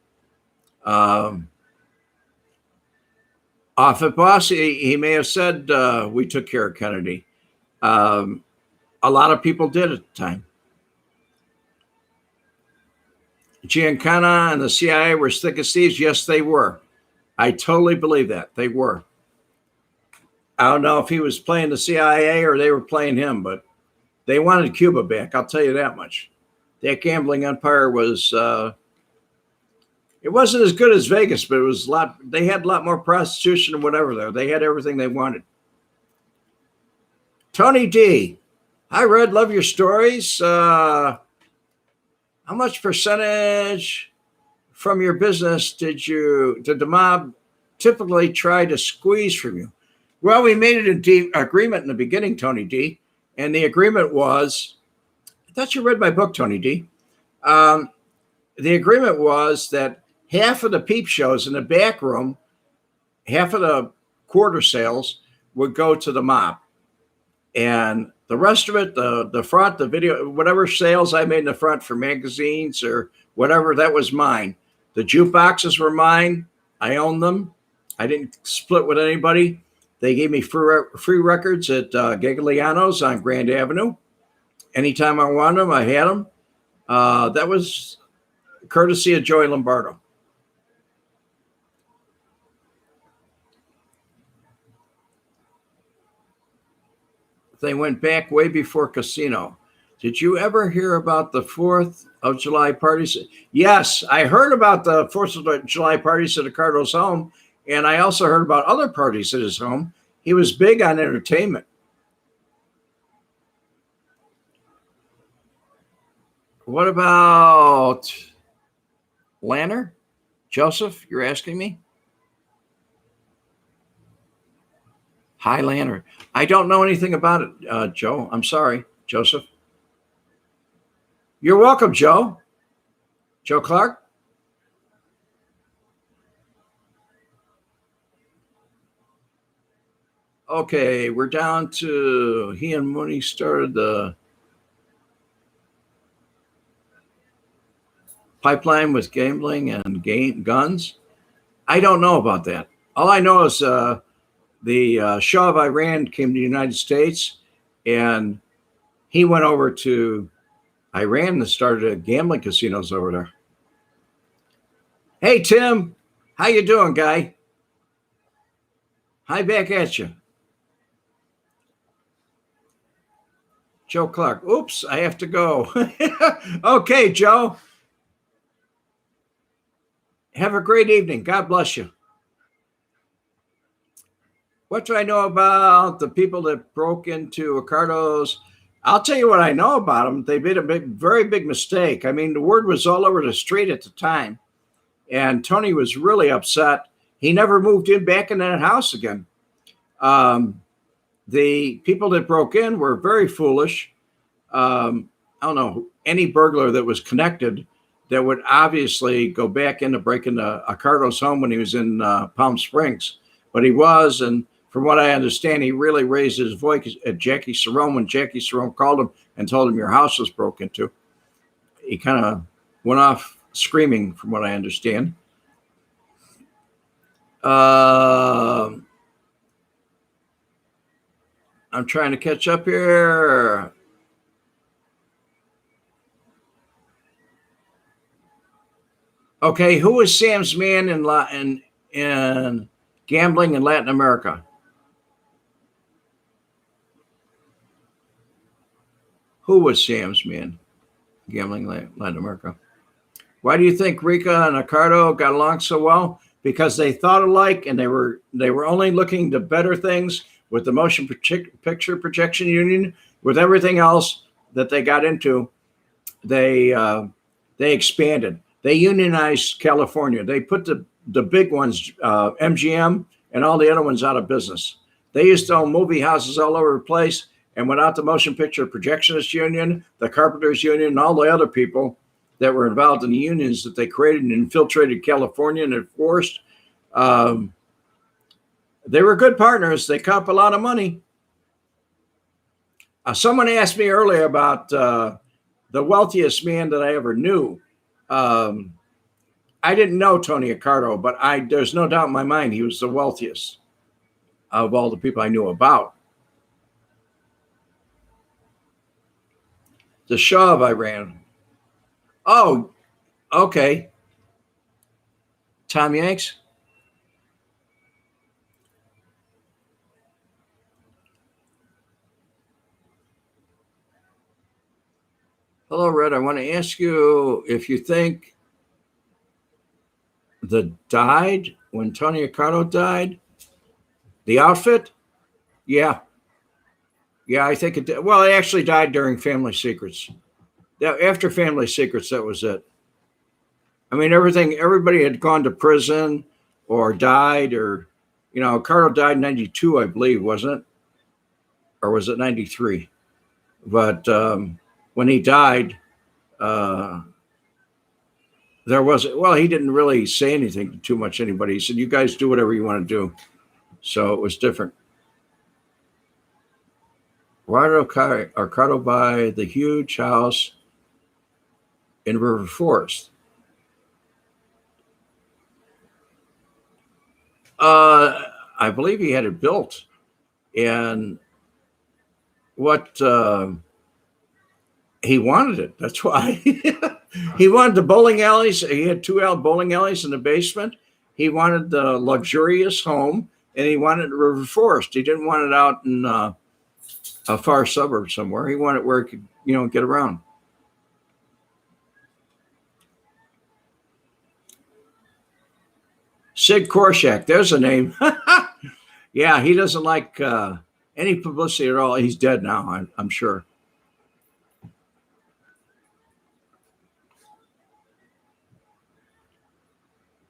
Speaker 1: Offit boss, he may have said we took care of Kennedy. A lot of people did at the time. Giancana and the CIA were as thick as thieves. Yes, they were. I totally believe that. They were. I don't know if he was playing the CIA or they were playing him, but they wanted Cuba back. I'll tell you that much. That gambling empire was, it wasn't as good as Vegas, but it was a lot. They had a lot more prostitution and whatever there. They had everything they wanted. Tony D. Hi, Red. Love your stories. How much percentage from your business did the mob typically try to squeeze from you? Well, we made an agreement in the beginning, Tony D. And the agreement was, I thought you read my book, Tony D. The agreement was that half of the peep shows in the back room, half of the quarter sales would go to the mob. And the rest of it, the front, the video, whatever sales I made in the front for magazines or whatever, that was mine. The jukeboxes were mine. I owned them. I didn't split with anybody. They gave me free records at Gagliano's on Grand Avenue. Anytime I wanted them, I had them. That was courtesy of Joey Lombardo. They went back way before Casino. Did you ever hear about the 4th of July parties? Yes, I heard about the 4th of July parties at Ricardo's home, and I also heard about other parties at his home. He was big on entertainment. What about Lanner? Joseph, you're asking me? Hi, Lanner. I don't know anything about it, Joe. I'm sorry, Joseph. You're welcome, Joe. Joe Clark? Okay, we're down to he and Mooney started the pipeline with gambling and guns. I don't know about that. All I know is the Shah of Iran came to the United States, and he went over to Iran and started gambling casinos over there. Hey, Tim, how you doing, guy? Hi, back at you. Joe Clark. Oops, I have to go. Okay, Joe. Have a great evening. God bless you. What do I know about the people that broke into Ricardo's? I'll tell you what I know about them. They made a very big mistake. I mean, the word was all over the street at the time, and Tony was really upset. He never moved back in that house again. The people that broke in were very foolish. I don't know, any burglar that was connected that would obviously go back in to break into Ricardo's home when he was in Palm Springs. But he was, and from what I understand, he really raised his voice at Jackie Cerrone when Jackie Cerrone called him and told him your house was broken into. He kind of went off screaming, from what I understand. I'm trying to catch up here. Okay, who was Sam's man in gambling in Latin America? Who was Sam's man gambling in Latin America? Why do you think Rica and Ricardo got along so well? Because they thought alike, and they were only looking to better things with the motion picture projection union. With everything else that they got into, they expanded. They unionized California. They put the big ones, MGM, and all the other ones out of business. They used to own movie houses all over the place, and without the motion picture projectionist union, the carpenters union, and all the other people that were involved in the unions that they created and infiltrated California and enforced, they were good partners. They cop a lot of money. Someone asked me earlier about the wealthiest man that I ever knew. I didn't know Tony Ricardo, but there's no doubt in my mind he was the wealthiest of all the people I knew about. The Shah of Iran. Oh, okay. Tom Yanks. Hello, Red. I want to ask you if you think when Tony Ricardo died, the outfit? Yeah. Yeah, I think it did. Well, it actually died during Family Secrets. After Family Secrets, that was it. I mean, everybody had gone to prison or died, or, Ricardo died in 92, I believe, wasn't it? Or was it 93? But when he died, he didn't really say anything too much to anybody. He said, you guys do whatever you want to do. So it was different. Why did Ricardo buy the huge house in River Forest? I believe he had it built. And what he wanted it. That's why. He wanted the bowling alleys. He had 2 bowling alleys in the basement. He wanted the luxurious home, and he wanted River Forest. He didn't want it out in a far suburb somewhere. He wanted where he could, get around. Sid Korshak, there's a name. Yeah, he doesn't like any publicity at all. He's dead now, I'm sure.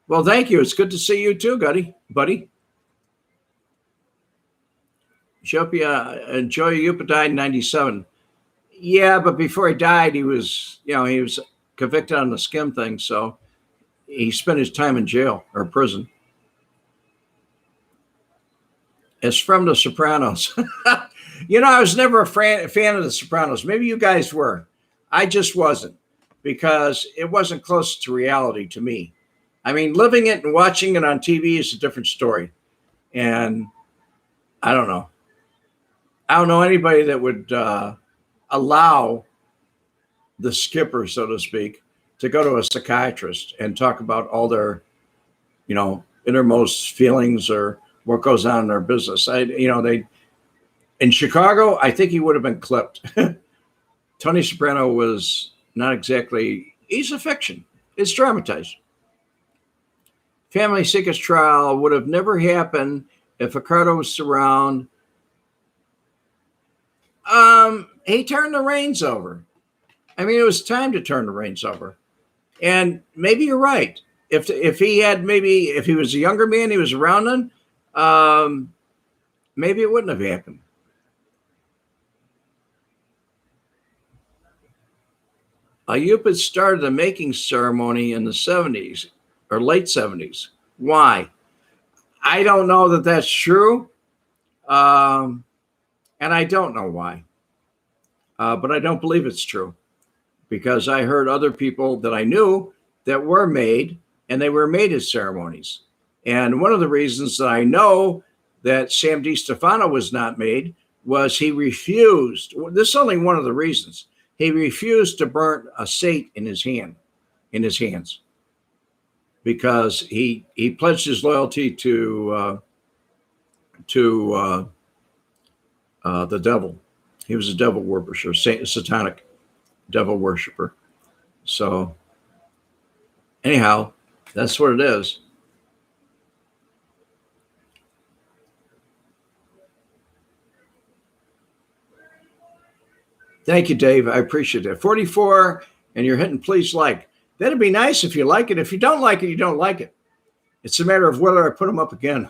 Speaker 1: Well, thank you. It's good to see you too, buddy. Joey Yupa died in 97. Yeah, but before he died, he was convicted on the skim thing, so he spent his time in jail or prison. It's from The Sopranos. I was never a fan of The Sopranos. Maybe you guys were. I just wasn't, because it wasn't close to reality to me. I mean, living it and watching it on TV is a different story. And I don't know. I don't know anybody that would allow the skipper, so to speak, to go to a psychiatrist and talk about all their, innermost feelings or what goes on in their business. In Chicago, I think he would have been clipped. Tony Soprano was not exactly, he's a fiction. It's dramatized. Family Secrets trial would have never happened if Ricardo was around. He turned the reins over. I mean, it was time to turn the reins over. And maybe you're right. If he was a younger man, he was around then, maybe it wouldn't have happened. Yupa started the making ceremony in the 70s or late 70s. Why? I don't know that that's true. And I don't know why. But I don't believe it's true, because I heard other people that I knew that were made, and they were made at ceremonies. And one of the reasons that I know that Sam DiStefano was not made was he refused. This is only one of the reasons. He refused to burn a sate in his hands, because he pledged his loyalty to the devil. He was a devil worshiper, satanic devil worshiper. So anyhow, that's what it is. Thank you, Dave. I appreciate it. 44, and you're hitting please like. That'd be nice if you like it. If you don't like it, you don't like it. It's a matter of whether I put them up again.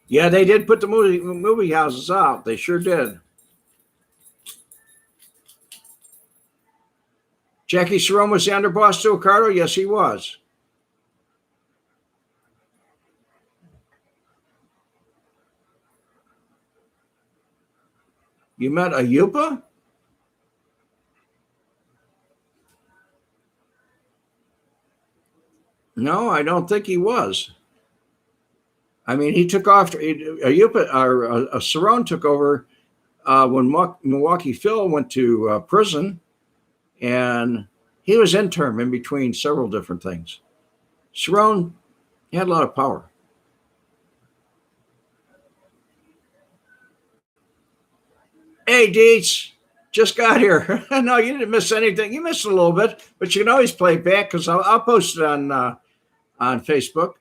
Speaker 1: Yeah, they did put the movie houses out. They sure did. Jackie Cerrone was the underboss to Ricardo? Yes, he was. You met a Yupa? No, I don't think he was. I mean, he took off. Cerrone took over when Milwaukee Phil went to prison, and he was interim in between several different things. Cerrone had a lot of power. Hey, Deets, just got here. No, you didn't miss anything. You missed a little bit, but you can always play it back, because I'll post it on Facebook.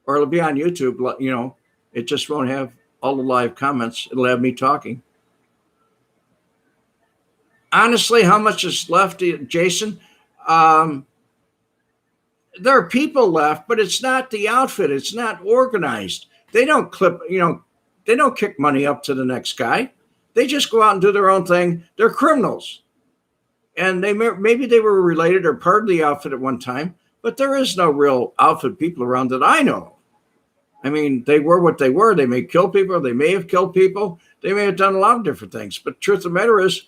Speaker 1: Or it'll be on YouTube. It just won't have all the live comments. It'll have me talking. Honestly, how much is left, Jason? There are people left, but it's not the outfit. It's not organized. They don't they don't kick money up to the next guy. They just go out and do their own thing. They're criminals. And maybe they were related or part of the outfit at one time, but there is no real outfit people around that I know. I mean, they were what they were. They may kill people. They may have killed people. They may have done a lot of different things. But truth of the matter is,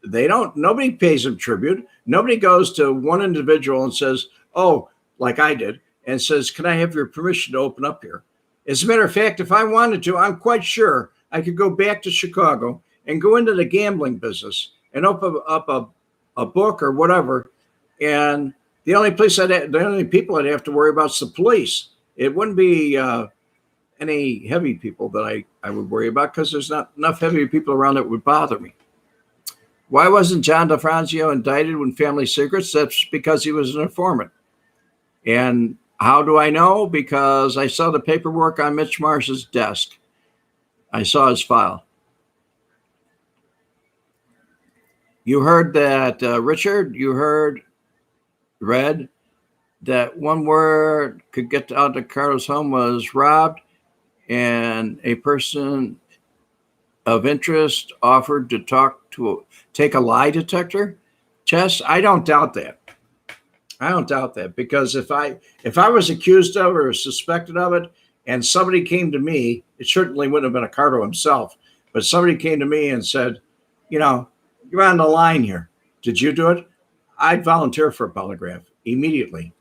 Speaker 1: nobody pays them tribute. Nobody goes to one individual and says, oh, like I did, and says, can I have your permission to open up here? As a matter of fact, if I wanted to, I'm quite sure I could go back to Chicago and go into the gambling business and open up a book or whatever, and The only people I'd have to worry about is the police. It wouldn't be any heavy people that I would worry about, because there's not enough heavy people around that would bother me. Why wasn't John DeFranco indicted with family secrets? That's because he was an informant. And how do I know? Because I saw the paperwork on Mitch Marsh's desk. I saw his file. You heard that, Richard, read that one word could get out of Carlos' home was robbed, and a person of interest offered to take a lie detector test. I don't doubt that. Because if I was accused of or suspected of it, and somebody came to me, it certainly wouldn't have been Ricardo himself, but somebody came to me and said, you're on the line here. Did you do it? I'd volunteer for a polygraph immediately.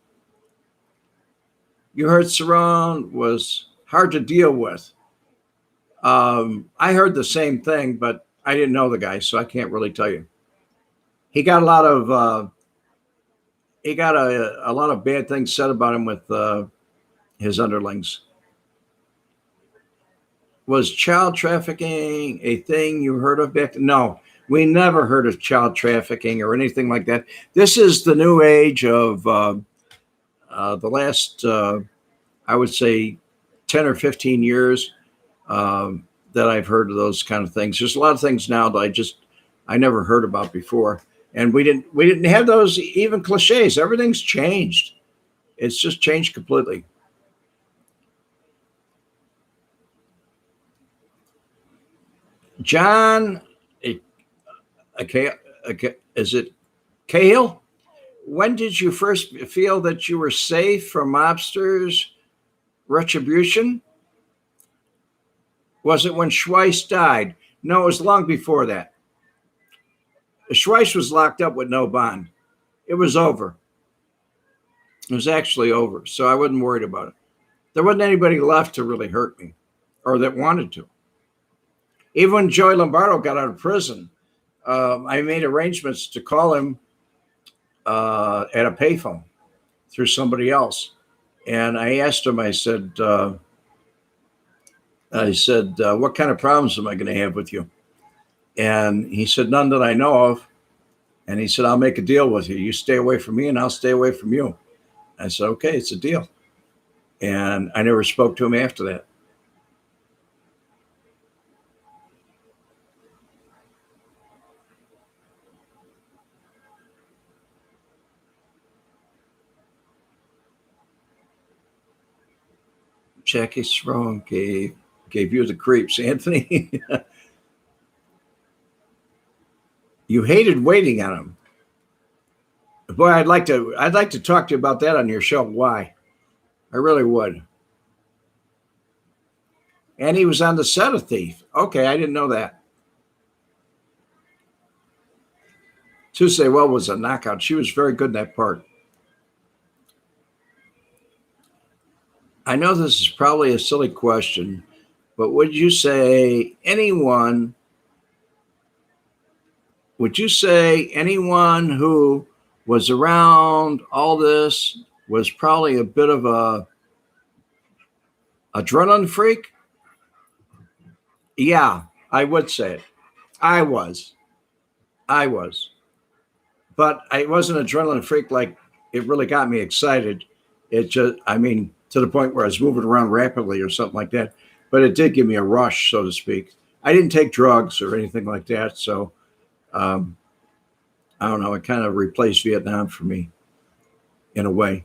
Speaker 1: You heard Cerrone was hard to deal with. I heard the same thing, but I didn't know the guy, so I can't really tell you. He got a lot of a lot of bad things said about him with his underlings. Was child trafficking a thing you heard of back then? No, we never heard of child trafficking or anything like that. This is the new age of the last, I would say, 10 or 15 years that I've heard of those kind of things. There's a lot of things now that I never heard about before. And we didn't have those even cliches. Everything's changed. It's just changed completely. John, is it Cahill? When did you first feel that you were safe from mobsters' retribution? Was it when Schweich died? No, it was long before that. Schweich was locked up with no bond. It was over. It was actually over, so I wasn't worried about it. There wasn't anybody left to really hurt me or that wanted to. Even when Joey Lombardo got out of prison, I made arrangements to call him at a payphone through somebody else. And I asked him, I said, what kind of problems am I going to have with you? And he said, none that I know of. And he said, I'll make a deal with you. You stay away from me and I'll stay away from you. I said, okay, it's a deal. And I never spoke to him after that. Jackie Strong gave you the creeps, Anthony. You hated waiting on him. Boy, I'd like to talk to you about that on your show. Why? I really would. And he was on the set of Thief. Okay, I didn't know that. Tuesday Well was a knockout. She was very good in that part. I know this is probably a silly question, but would you say anyone who was around all this was probably a bit of a adrenaline freak? Yeah, I would say it. I was. But I wasn't an adrenaline freak like it really got me excited. It just, to the point where I was moving around rapidly or something like that. But it did give me a rush, so to speak. I didn't take drugs or anything like that. So, I don't know. It kind of replaced Vietnam for me in a way.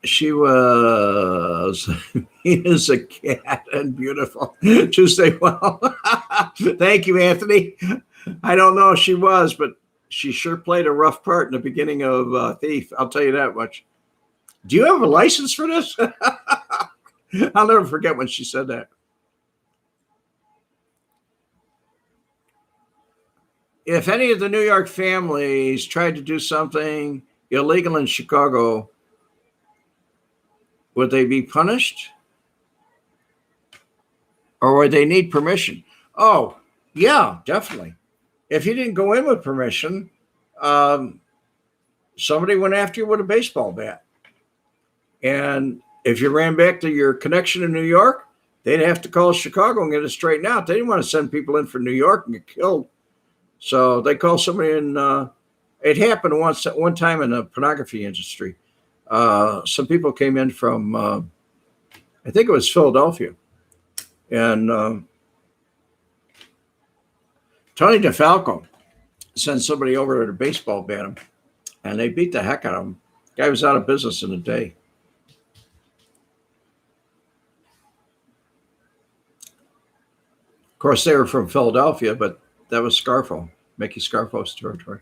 Speaker 1: She was, he is a cat and beautiful. Tuesday Well. Thank you, Anthony. I don't know if she was, but she sure played a rough part in the beginning of Thief. I'll tell you that much. Do you have a license for this? I'll never forget when she said that. If any of the New York families tried to do something illegal in Chicago, would they be punished? Or would they need permission? Oh, yeah, definitely. If you didn't go in with permission, somebody went after you with a baseball bat. And if you ran back to your connection in New York, they'd have to call Chicago and get it straightened out. They didn't want to send people in for New York and get killed. So they called somebody in. It happened one time in the pornography industry. Some people came in from, I think it was Philadelphia. And Tony DeFalco sent somebody over to baseball bat him, and they beat the heck out of him. Guy was out of business in a day. Of course, they were from Philadelphia, but that was Scarfo, Mickey Scarfo's territory.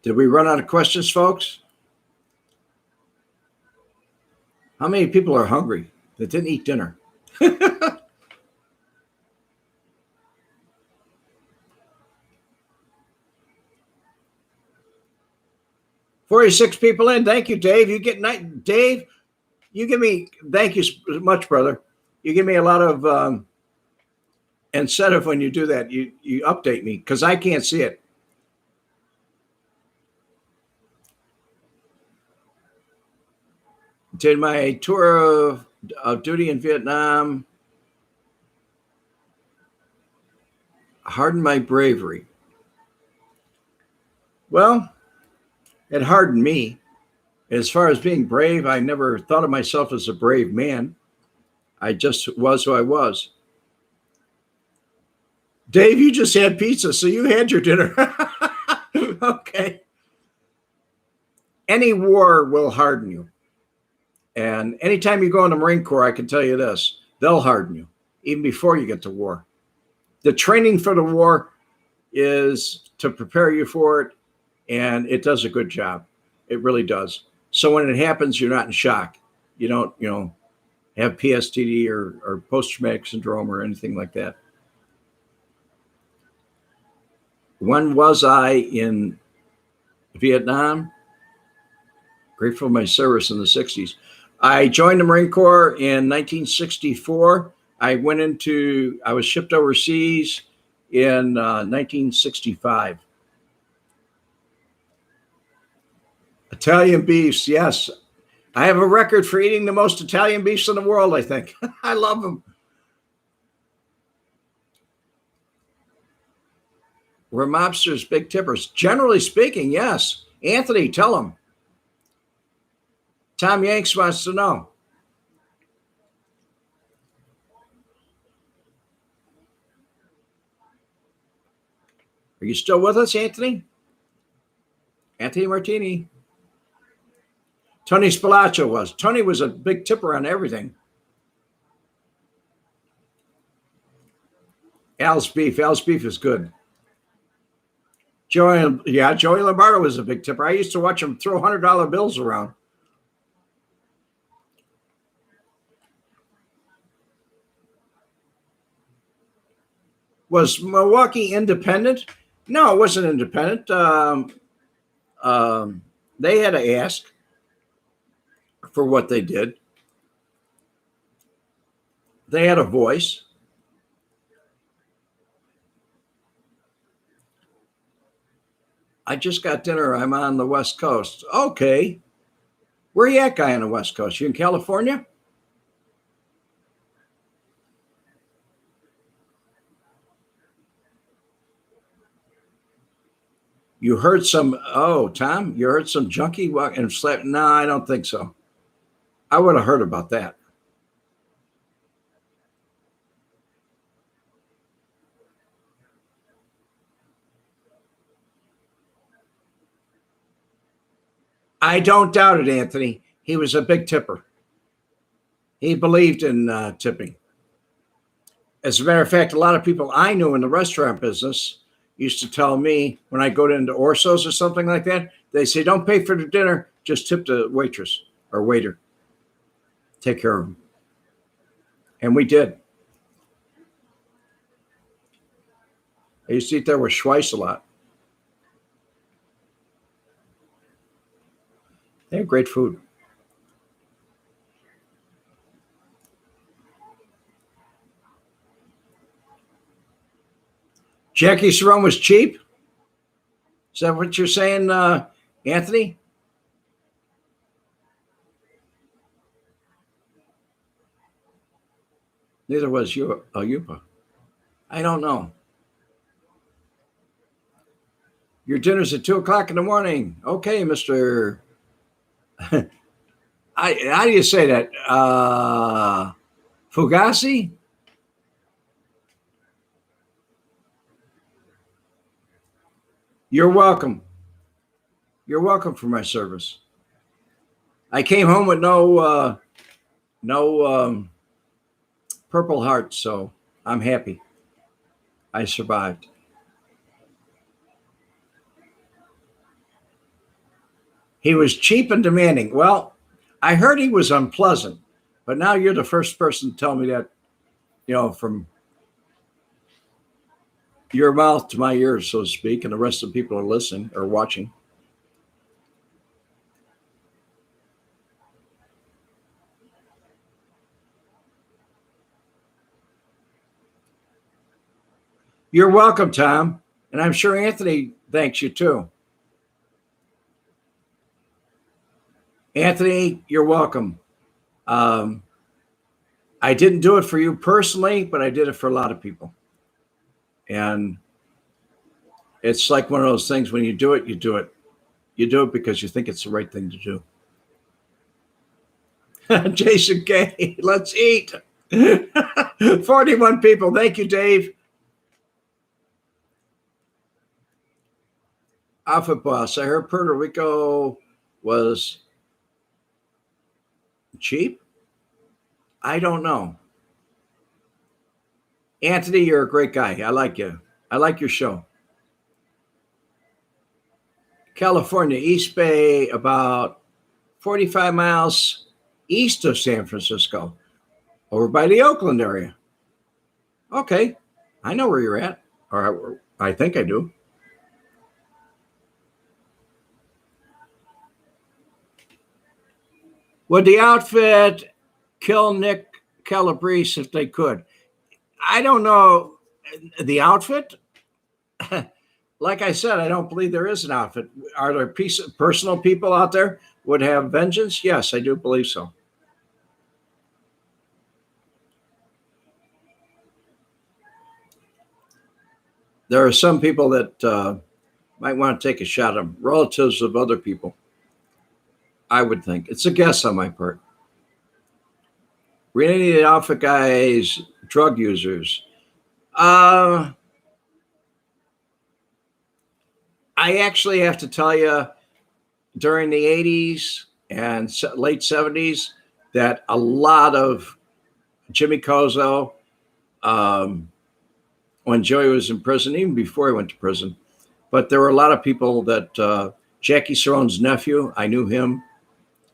Speaker 1: Did we run out of questions, folks? How many people are hungry that didn't eat dinner? 46 people in. Thank you, Dave. You get Dave. You give me. Thank you so much, brother. You give me a lot of incentive when you do that. You update me because I can't see it. Did my tour of duty in Vietnam harden my bravery? Well, it hardened me. As far as being brave, I never thought of myself as a brave man. I just was who I was. Dave, you just had pizza, so you had your dinner. Okay. Any war will harden you. And anytime you go in the Marine Corps, I can tell you this, they'll harden you, even before you get to war. The training for the war is to prepare you for it, and it does a good job. It really does. So when it happens, you're not in shock. You don't, have PTSD or post-traumatic syndrome or anything like that. When was I in Vietnam? Grateful for my service in the 60s. I joined the Marine Corps in 1964. I was shipped overseas in 1965. Italian beefs, yes. I have a record for eating the most Italian beefs in the world, I think. I love them. We're mobsters, big tippers. Generally speaking, yes. Anthony, tell them. Tom Yanks wants to know. Are you still with us, Anthony? Anthony Martini. Tony Spilaccio was. Tony was a big tipper on everything. Al's beef. Al's beef is good. Joey Lombardo was a big tipper. I used to watch him throw $100 bills around. Was Milwaukee independent? No, it wasn't independent. They had to ask for what they did. They had a voice. I just got dinner. I'm on the West Coast. Okay. Where you at, guy on the West Coast? You in California? You heard some, Tom, you heard some junkie walk and slap. No, I don't think so. I would have heard about that. I don't doubt it, Anthony. He was a big tipper. He believed in tipping. As a matter of fact, a lot of people I knew in the restaurant business used to tell me when I go into Orso's or something like that, they say, don't pay for the dinner, just tip the waitress or waiter. Take care of them. And we did. I used to eat there with Schweich a lot. They have great food. Jackie Cerrone was cheap? Is that what you're saying, Anthony? Neither was Yupa. I don't know. Your dinner's at 2:00 in the morning. Okay, Mr. How do you say that? Fugazi? You're welcome. You're welcome for my service. I came home with no Purple Heart, so I'm happy. I survived. He was cheap and demanding. Well, I heard he was unpleasant, but now you're the first person to tell me that, from your mouth to my ears, so to speak, and the rest of the people are listening or watching. You're welcome, Tom. And I'm sure Anthony thanks you too. Anthony, you're welcome. I didn't do it for you personally, but I did it for a lot of people. And it's like one of those things, when you do it, you do it. You do it because you think it's the right thing to do. Jason K, let's eat. 41 people. Thank you, Dave. Outfit Boss. I heard Puerto Rico was cheap. I don't know. Anthony, you're a great guy. I like you. I like your show. California, East Bay, about 45 miles east of San Francisco, over by the Oakland area. Okay. I know where you're at, or I think I do. Would the outfit kill Nick Calabrese if they could? I don't know. The outfit? Like I said, I don't believe there is an outfit. Are there personal people out there would have vengeance? Yes, I do believe so. There are some people that might want to take a shot at them, relatives of other people. I would think. It's a guess on my part. Really, the outfit guys, drug users. I actually have to tell you, during the 80s and late 70s, that a lot of Jimmy Kozo, when Joey was in prison, even before he went to prison, but there were a lot of people that Jackie Cerrone's nephew, I knew him.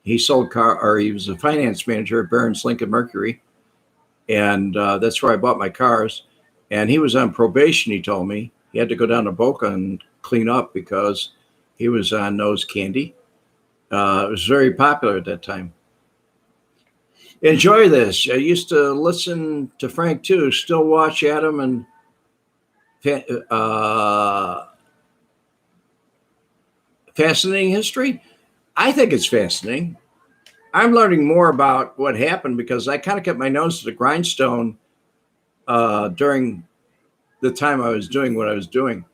Speaker 1: He sold he was a finance manager at Barron's Lincoln Mercury. And that's where I bought my cars. And he was on probation, he told me. He had to go down to Boca and clean up because he was on nose candy. It was very popular at that time. Enjoy this. I used to listen to Frank too, still watch Adam and Fascinating History. I think it's fascinating. I'm learning more about what happened because I kind of kept my nose to the grindstone during the time I was doing what I was doing.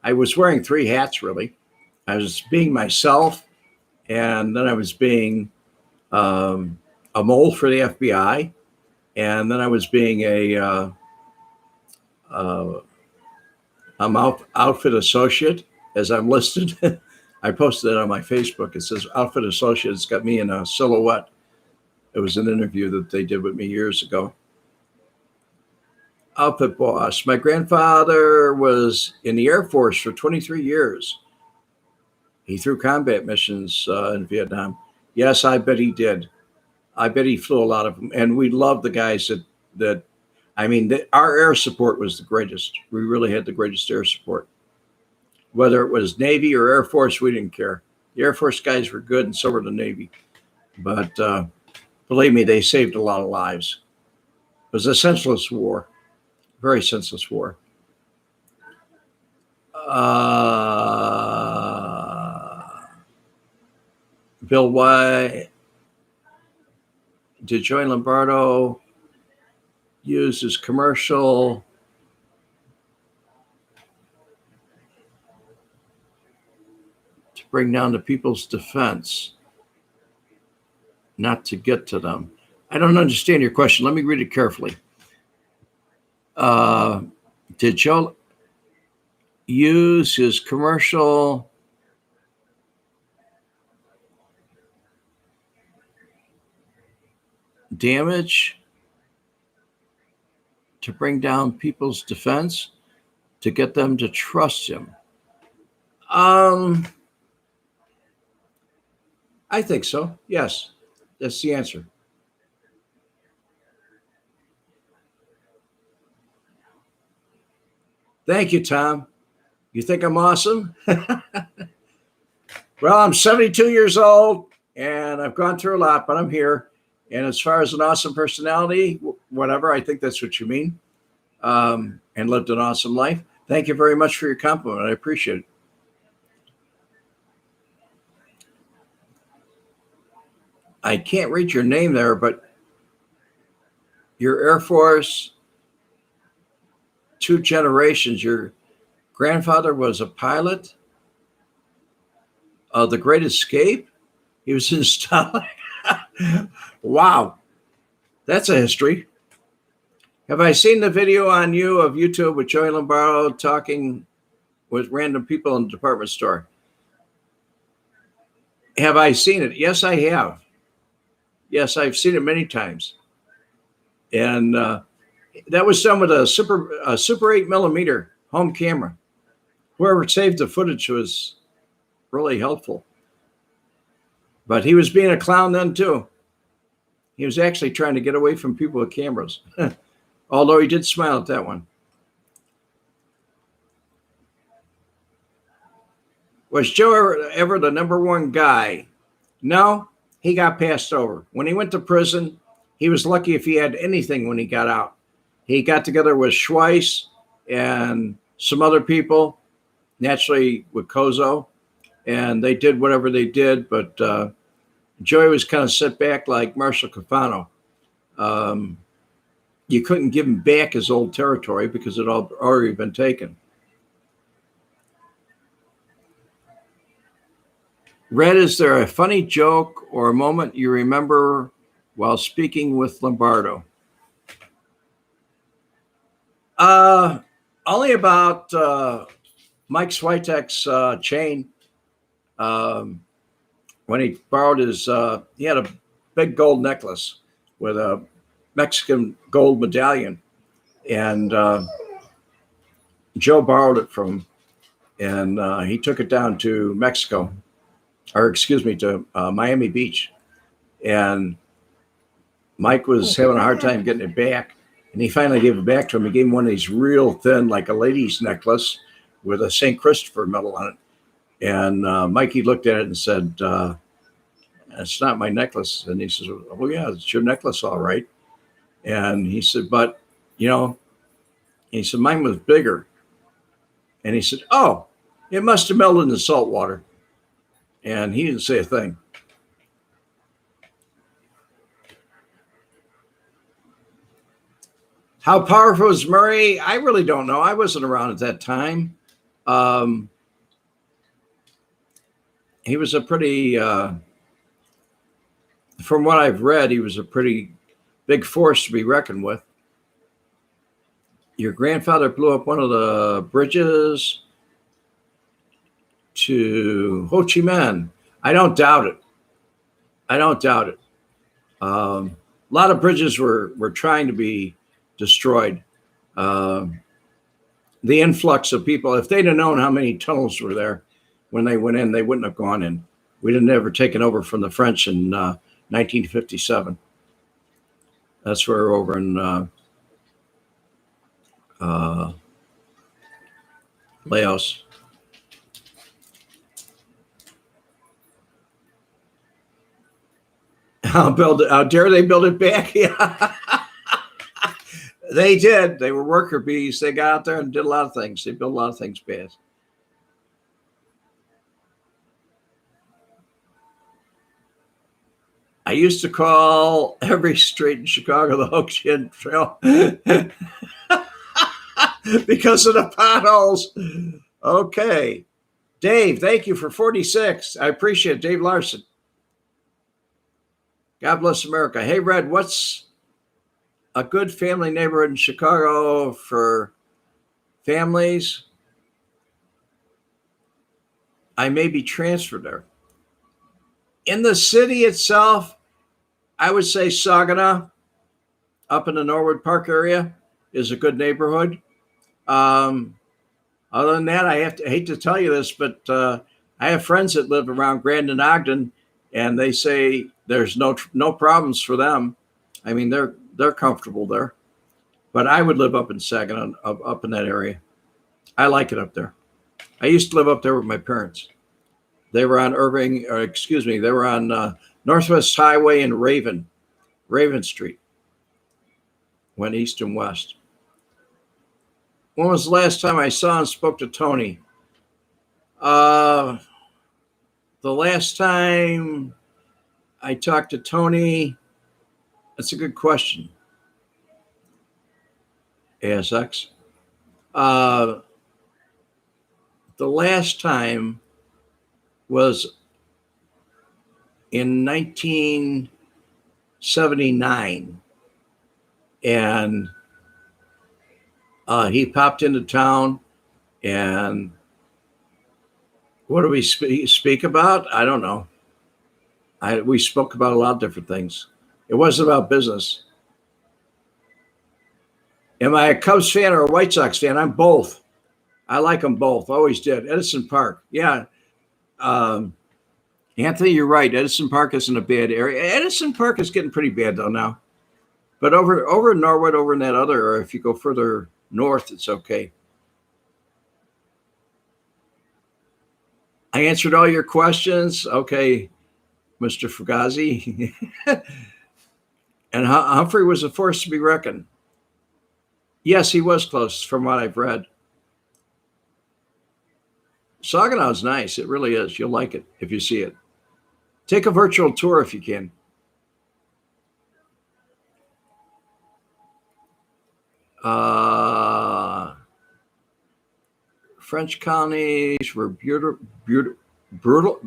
Speaker 1: I was wearing 3 hats, really. I was being myself, and then I was being a mole for the FBI, and then I was being a outfit associate, as I'm listed. I posted it on my Facebook. It says Outfit Associate. It's got me in a silhouette. It was an interview that they did with me years ago. Outfit Boss. My grandfather was in the Air Force for 23 years. He threw combat missions in Vietnam. Yes, I bet he did. I bet he flew a lot of them. And we loved the guys our air support was the greatest. We really had the greatest air support. Whether it was Navy or Air Force, we didn't care. The Air Force guys were good, and so were the Navy. But believe me, they saved a lot of lives. It was a senseless war, very senseless war. Bill White. Did Joey Lombardo use his commercial to bring down the people's defense, not to get to them? I don't understand your question. Let me read it carefully. Did Joe use his commercial damage to bring down people's defense to get them to trust him? I think so. Yes, that's the answer. Thank you, Tom. You think I'm awesome? Well, I'm 72 years old and I've gone through a lot, but I'm here. And as far as an awesome personality, whatever, I think that's what you mean, and lived an awesome life. Thank you very much for your compliment. I appreciate it. I can't read your name there, but your Air Force, 2 generations. Your grandfather was a pilot of The Great Escape. He was in Stalin. Wow, that's a history. Have I seen the video on YouTube with Joey Lombardo talking with random people in the department store? Have I seen it? Yes, I have. Yes, I've seen it many times. And that was done with a Super 8mm home camera. Whoever saved the footage was really helpful. But he was being a clown then too. He was actually trying to get away from people with cameras. Although he did smile at that one. Was Joe ever the #1 guy? No, he got passed over. When he went to prison, he was lucky if he had anything when he got out. He got together with Schweich and some other people, naturally with Kozo, and they did whatever they did, but Joey was kind of set back like Marshall Cafano. You couldn't give him back his old territory because it had already been taken. Red, is there a funny joke or a moment you remember while speaking with Lombardo? Only about Mike Switek's chain. When he borrowed his, he had a big gold necklace with a Mexican gold medallion. And Joe borrowed it from him. And he took it down to Mexico, or excuse me, to Miami Beach. And Mike was having a hard time getting it back. And he finally gave it back to him. He gave him one of these real thin, like a lady's necklace with a St. Christopher medal on it. And Mikey looked at it and said, it's not my necklace. And he says, oh, yeah, it's your necklace, all right. And he said, but, you know, he said, mine was bigger. And he said, oh, it must have melted in the salt water. And he didn't say a thing. How powerful was Murray? I really don't know. I wasn't around at that time. He was a pretty, from what I've read, he was a pretty big force to be reckoned with. Your grandfather blew up one of the bridges to Ho Chi Minh. I don't doubt it. I don't doubt it. A lot of bridges were trying to be destroyed. The influx of people, if they'd have known how many tunnels were there when they went in, they wouldn't have gone in. We'd have never taken over from the French in 1957. That's where we're over in Laos. How dare they build it back? Yeah. They did. They were worker bees. They got out there and did a lot of things. They built a lot of things bad. I used to call every street in Chicago the Ocean Trail because of the potholes. Okay. Dave, thank you for 46. I appreciate it. Dave Larson. God bless America. Hey, Red, what's a good family neighborhood in Chicago for families? I may be transferred there. In the city itself, I would say Saginaw, up in the Norwood Park area, is a good neighborhood. Other than that, I hate to tell you this, but I have friends that live around Grand and Ogden, and they say there's no problems for them. I mean, they're comfortable there. But I would live up in Saginaw, up in that area. I like it up there. I used to live up there with my parents. They were on they were on Northwest Highway in Raven Street. Went east and west. When was the last time I saw and spoke to Tony? The last time I talked to Tony, that's a good question. ASX. The last time was in 1979. And he popped into town, and what do we speak about? I don't know. We spoke about a lot of different things. It wasn't about business. Am I a Cubs fan or a White Sox fan? I'm both. I like them both. Always did. Edison Park. Yeah. Anthony, you're right. Edison Park isn't a bad area. Edison Park is getting pretty bad though now. But over in Norwood, over in that other, or if you go further north, it's okay. I answered all your questions. Okay, Mr. Fugazi. And Humphrey was a force to be reckoned. Yes, he was close from what I've read. Saginaw's nice. It really is. You'll like it if you see it. Take a virtual tour if you can. French colonies were brutal.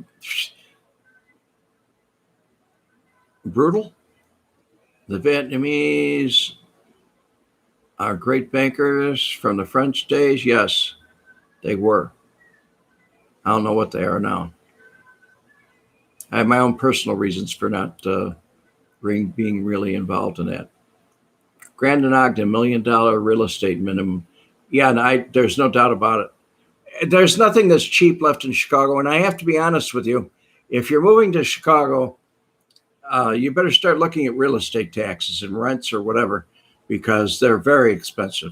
Speaker 1: The Vietnamese are great bankers from the French days. Yes, they were. I don't know what they are now. I have my own personal reasons for not being really involved in that. Grand and Ogden, $1 million real estate minimum. Yeah, and there's no doubt about it. There's nothing that's cheap left in Chicago. And I have to be honest with you. If you're moving to Chicago, you better start looking at real estate taxes and rents or whatever, because they're very expensive.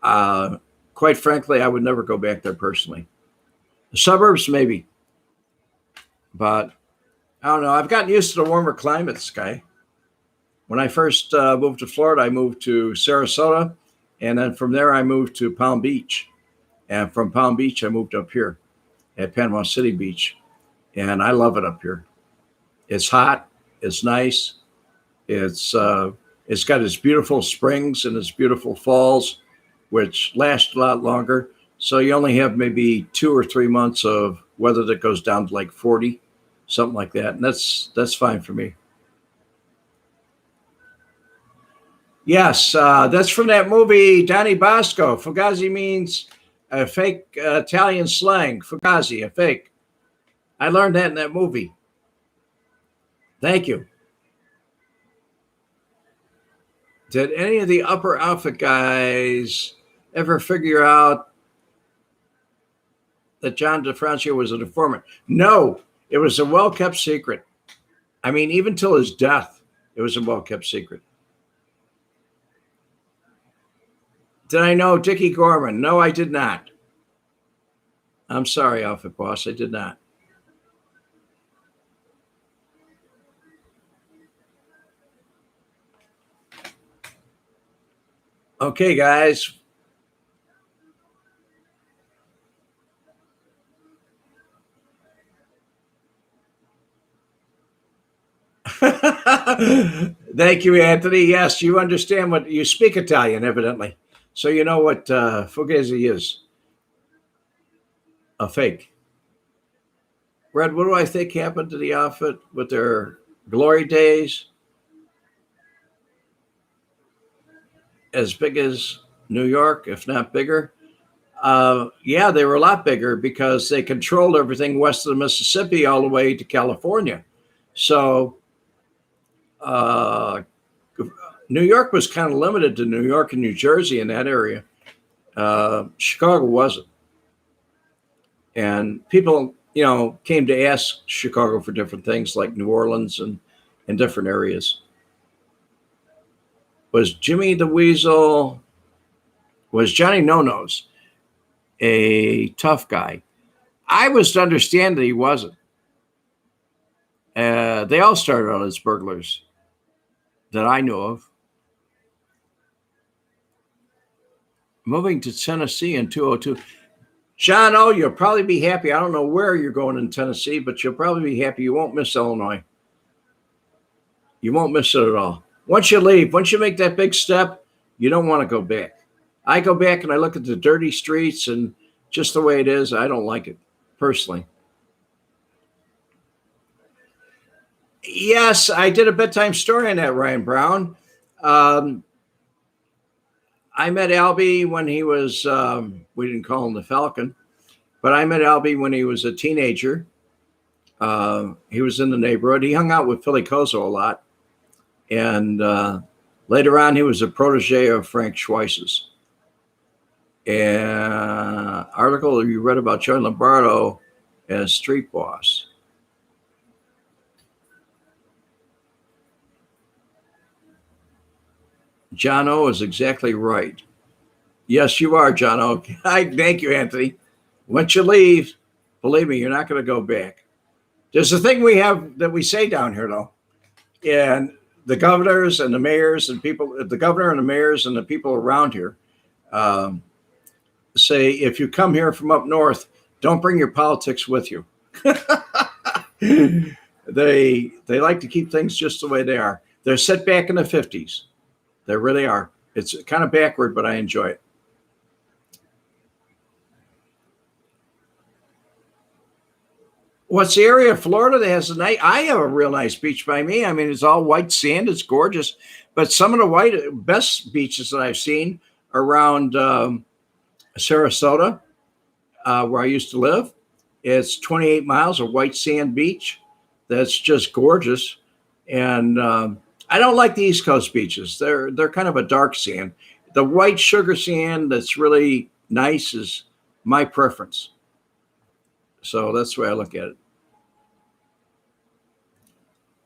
Speaker 1: Quite frankly, I would never go back there personally. The suburbs, maybe. But I don't know. I've gotten used to the warmer climates, Guy. When I first moved to Florida, I moved to Sarasota. And then from there, I moved to Palm Beach. And from Palm Beach, I moved up here at Panama City Beach. And I love it up here. It's hot. It's nice. It's got its beautiful springs and its beautiful falls, which last a lot longer. So you only have maybe 2 or 3 months of weather that goes down to like 40, something like that. And that's fine for me. Yes, that's from that movie, Donnie Bosco. Fugazi means a fake Italian slang. Fugazi, a fake. I learned that in that movie. Thank you. Did any of the upper outfit guys ever figure out that John DeFrancio was an informant? No, it was a well-kept secret. I mean, even till his death, it was a well-kept secret. Did I know Dickie Gorman? No, I did not. I'm sorry, outfit boss, I did not. Okay, guys. Thank you, Anthony. Yes, you understand what you speak Italian, evidently. So you know what Fugazi is, a fake. Red, what do I think happened to the outfit with their glory days? As big as New York, if not bigger. Yeah, they were a lot bigger because they controlled everything west of the Mississippi all the way to California. So uh, New York was kind of limited to New York and New Jersey in that area. Chicago wasn't. And people, came to ask Chicago for different things like New Orleans and different areas. Was Jimmy the Weasel, was Johnny No Nose a tough guy? I was to understand that he wasn't. They all started out as burglars that I know of. Moving to Tennessee in 202. John O, you'll probably be happy. I don't know where you're going in Tennessee, but you'll probably be happy. You won't miss Illinois. You won't miss it at all. Once you leave, once you make that big step, you don't want to go back. I go back and I look at the dirty streets and just the way it is. I don't like it personally. Yes, I did a bedtime story on that, Ryan Brown. I met Albie when he was, we didn't call him the Falcon, but I met Albie when he was a teenager. He was in the neighborhood. He hung out with Philly Kozo a lot. And later on, he was a protege of Frank Schweich's. And article you read about Joe Lombardo as street boss. John O is exactly right. Yes, you are, John O. Thank you, Anthony. Once you leave, believe me, you're not going to go back. There's a thing we have that we say down here, though. And the governors and the mayors and people, the governor and the mayors and the people around here say, if you come here from up north, don't bring your politics with you. They like to keep things just the way they are. They're set back in the 50s. They really are. It's kind of backward, but I enjoy it. What's the area of Florida that has a nice? I have a real nice beach by me. I mean, it's all white sand. It's gorgeous. But some of the best beaches that I've seen around Sarasota, where I used to live, it's 28 miles of white sand beach. That's just gorgeous. And I don't like the East Coast beaches. They're kind of a dark sand. The white sugar sand that's really nice is my preference. So that's the way I look at it.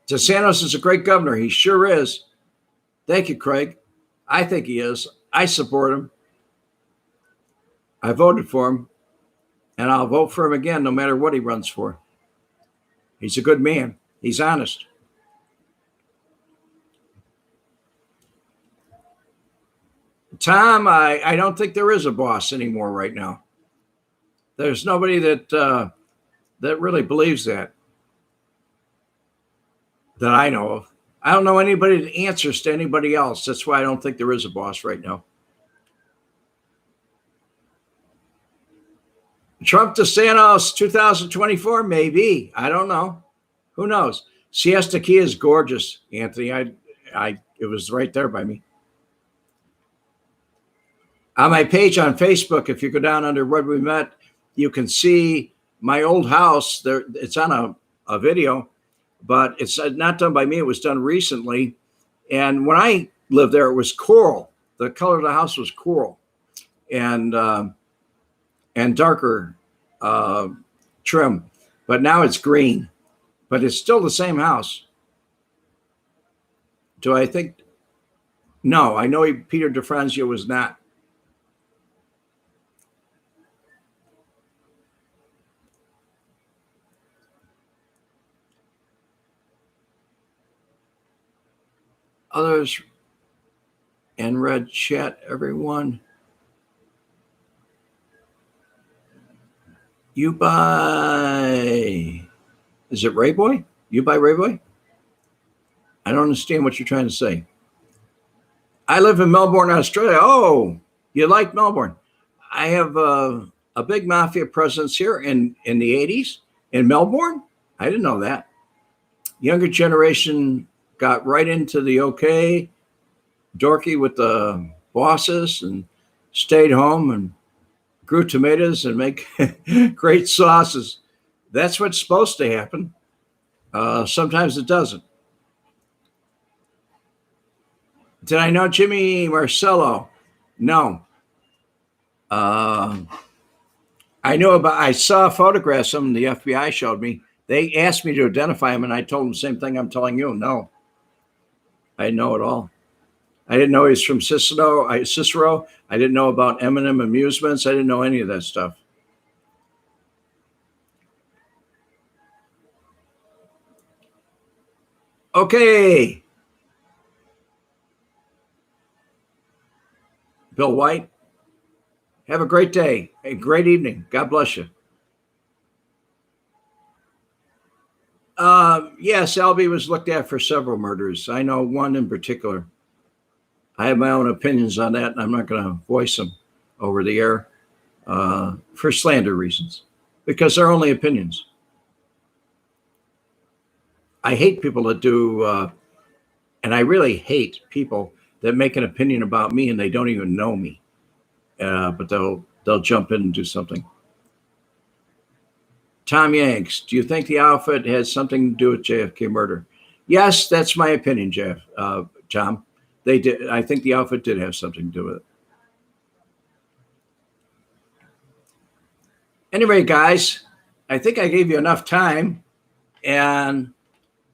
Speaker 1: DeSantis is a great governor. He sure is. Thank you, Craig. I think he is. I support him. I voted for him. And I'll vote for him again no matter what he runs for. He's a good man. He's honest. Tom, I don't think there is a boss anymore right now. There's nobody that really believes that I know of. I don't know anybody that answers to anybody else. That's why I don't think there is a boss right now. Trump DeSantis 2024, maybe. I don't know. Who knows? Siesta Key is gorgeous, Anthony. It was right there by me. On my page on Facebook, if you go down under Red Wemette, you can see my old house. There, it's on a video, but it's not done by me. It was done recently. And when I lived there, it was coral. The color of the house was coral and darker trim. But now it's green. But it's still the same house. Do I think? No, I know Peter DeFranzio was not. Others in red chat, everyone. You buy, is it Rayboy? You buy Rayboy? I don't understand what you're trying to say. I live in Melbourne, Australia. Oh, you like Melbourne? I have a big mafia presence here in the 80s in Melbourne. I didn't know that. Younger generation got right into the okay, dorky with the bosses and stayed home and grew tomatoes and make great sauces. That's what's supposed to happen. Sometimes it doesn't. Did I know Jimmy Marcello? No. I saw photographs of him the FBI showed me. They asked me to identify him, and I told them the same thing I'm telling you. No, I didn't know at all. I didn't know he's from Cicero. I didn't know about M&M Amusements. I didn't know any of that stuff. Okay. Bill White, have a great day, a great evening. God bless you. Yes, Albie was looked at for several murders. I know one in particular. I have my own opinions on that, and I'm not going to voice them over the air for slander reasons, because they're only opinions. I hate people that do, and I really hate people that make an opinion about me and they don't even know me, but they'll jump in and do something. Tom Yanks, do you think the outfit has something to do with JFK murder? Yes, that's my opinion, Tom. They did. I think the outfit did have something to do with it. Anyway, guys, I think I gave you enough time. And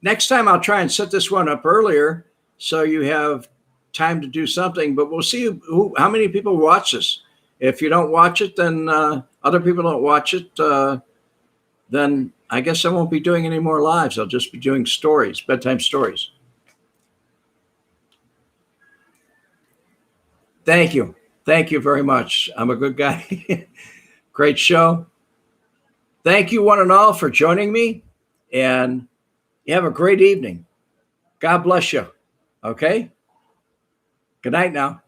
Speaker 1: next time I'll try and set this one up earlier so you have time to do something. But we'll see how many people watch this. If you don't watch it, then other people don't watch it, then I guess I won't be doing any more lives. I'll just be doing stories, bedtime stories. Thank you. Thank you very much. I'm a good guy. Great show. Thank you, one and all, for joining me. And you have a great evening. God bless you. Okay? Good night now.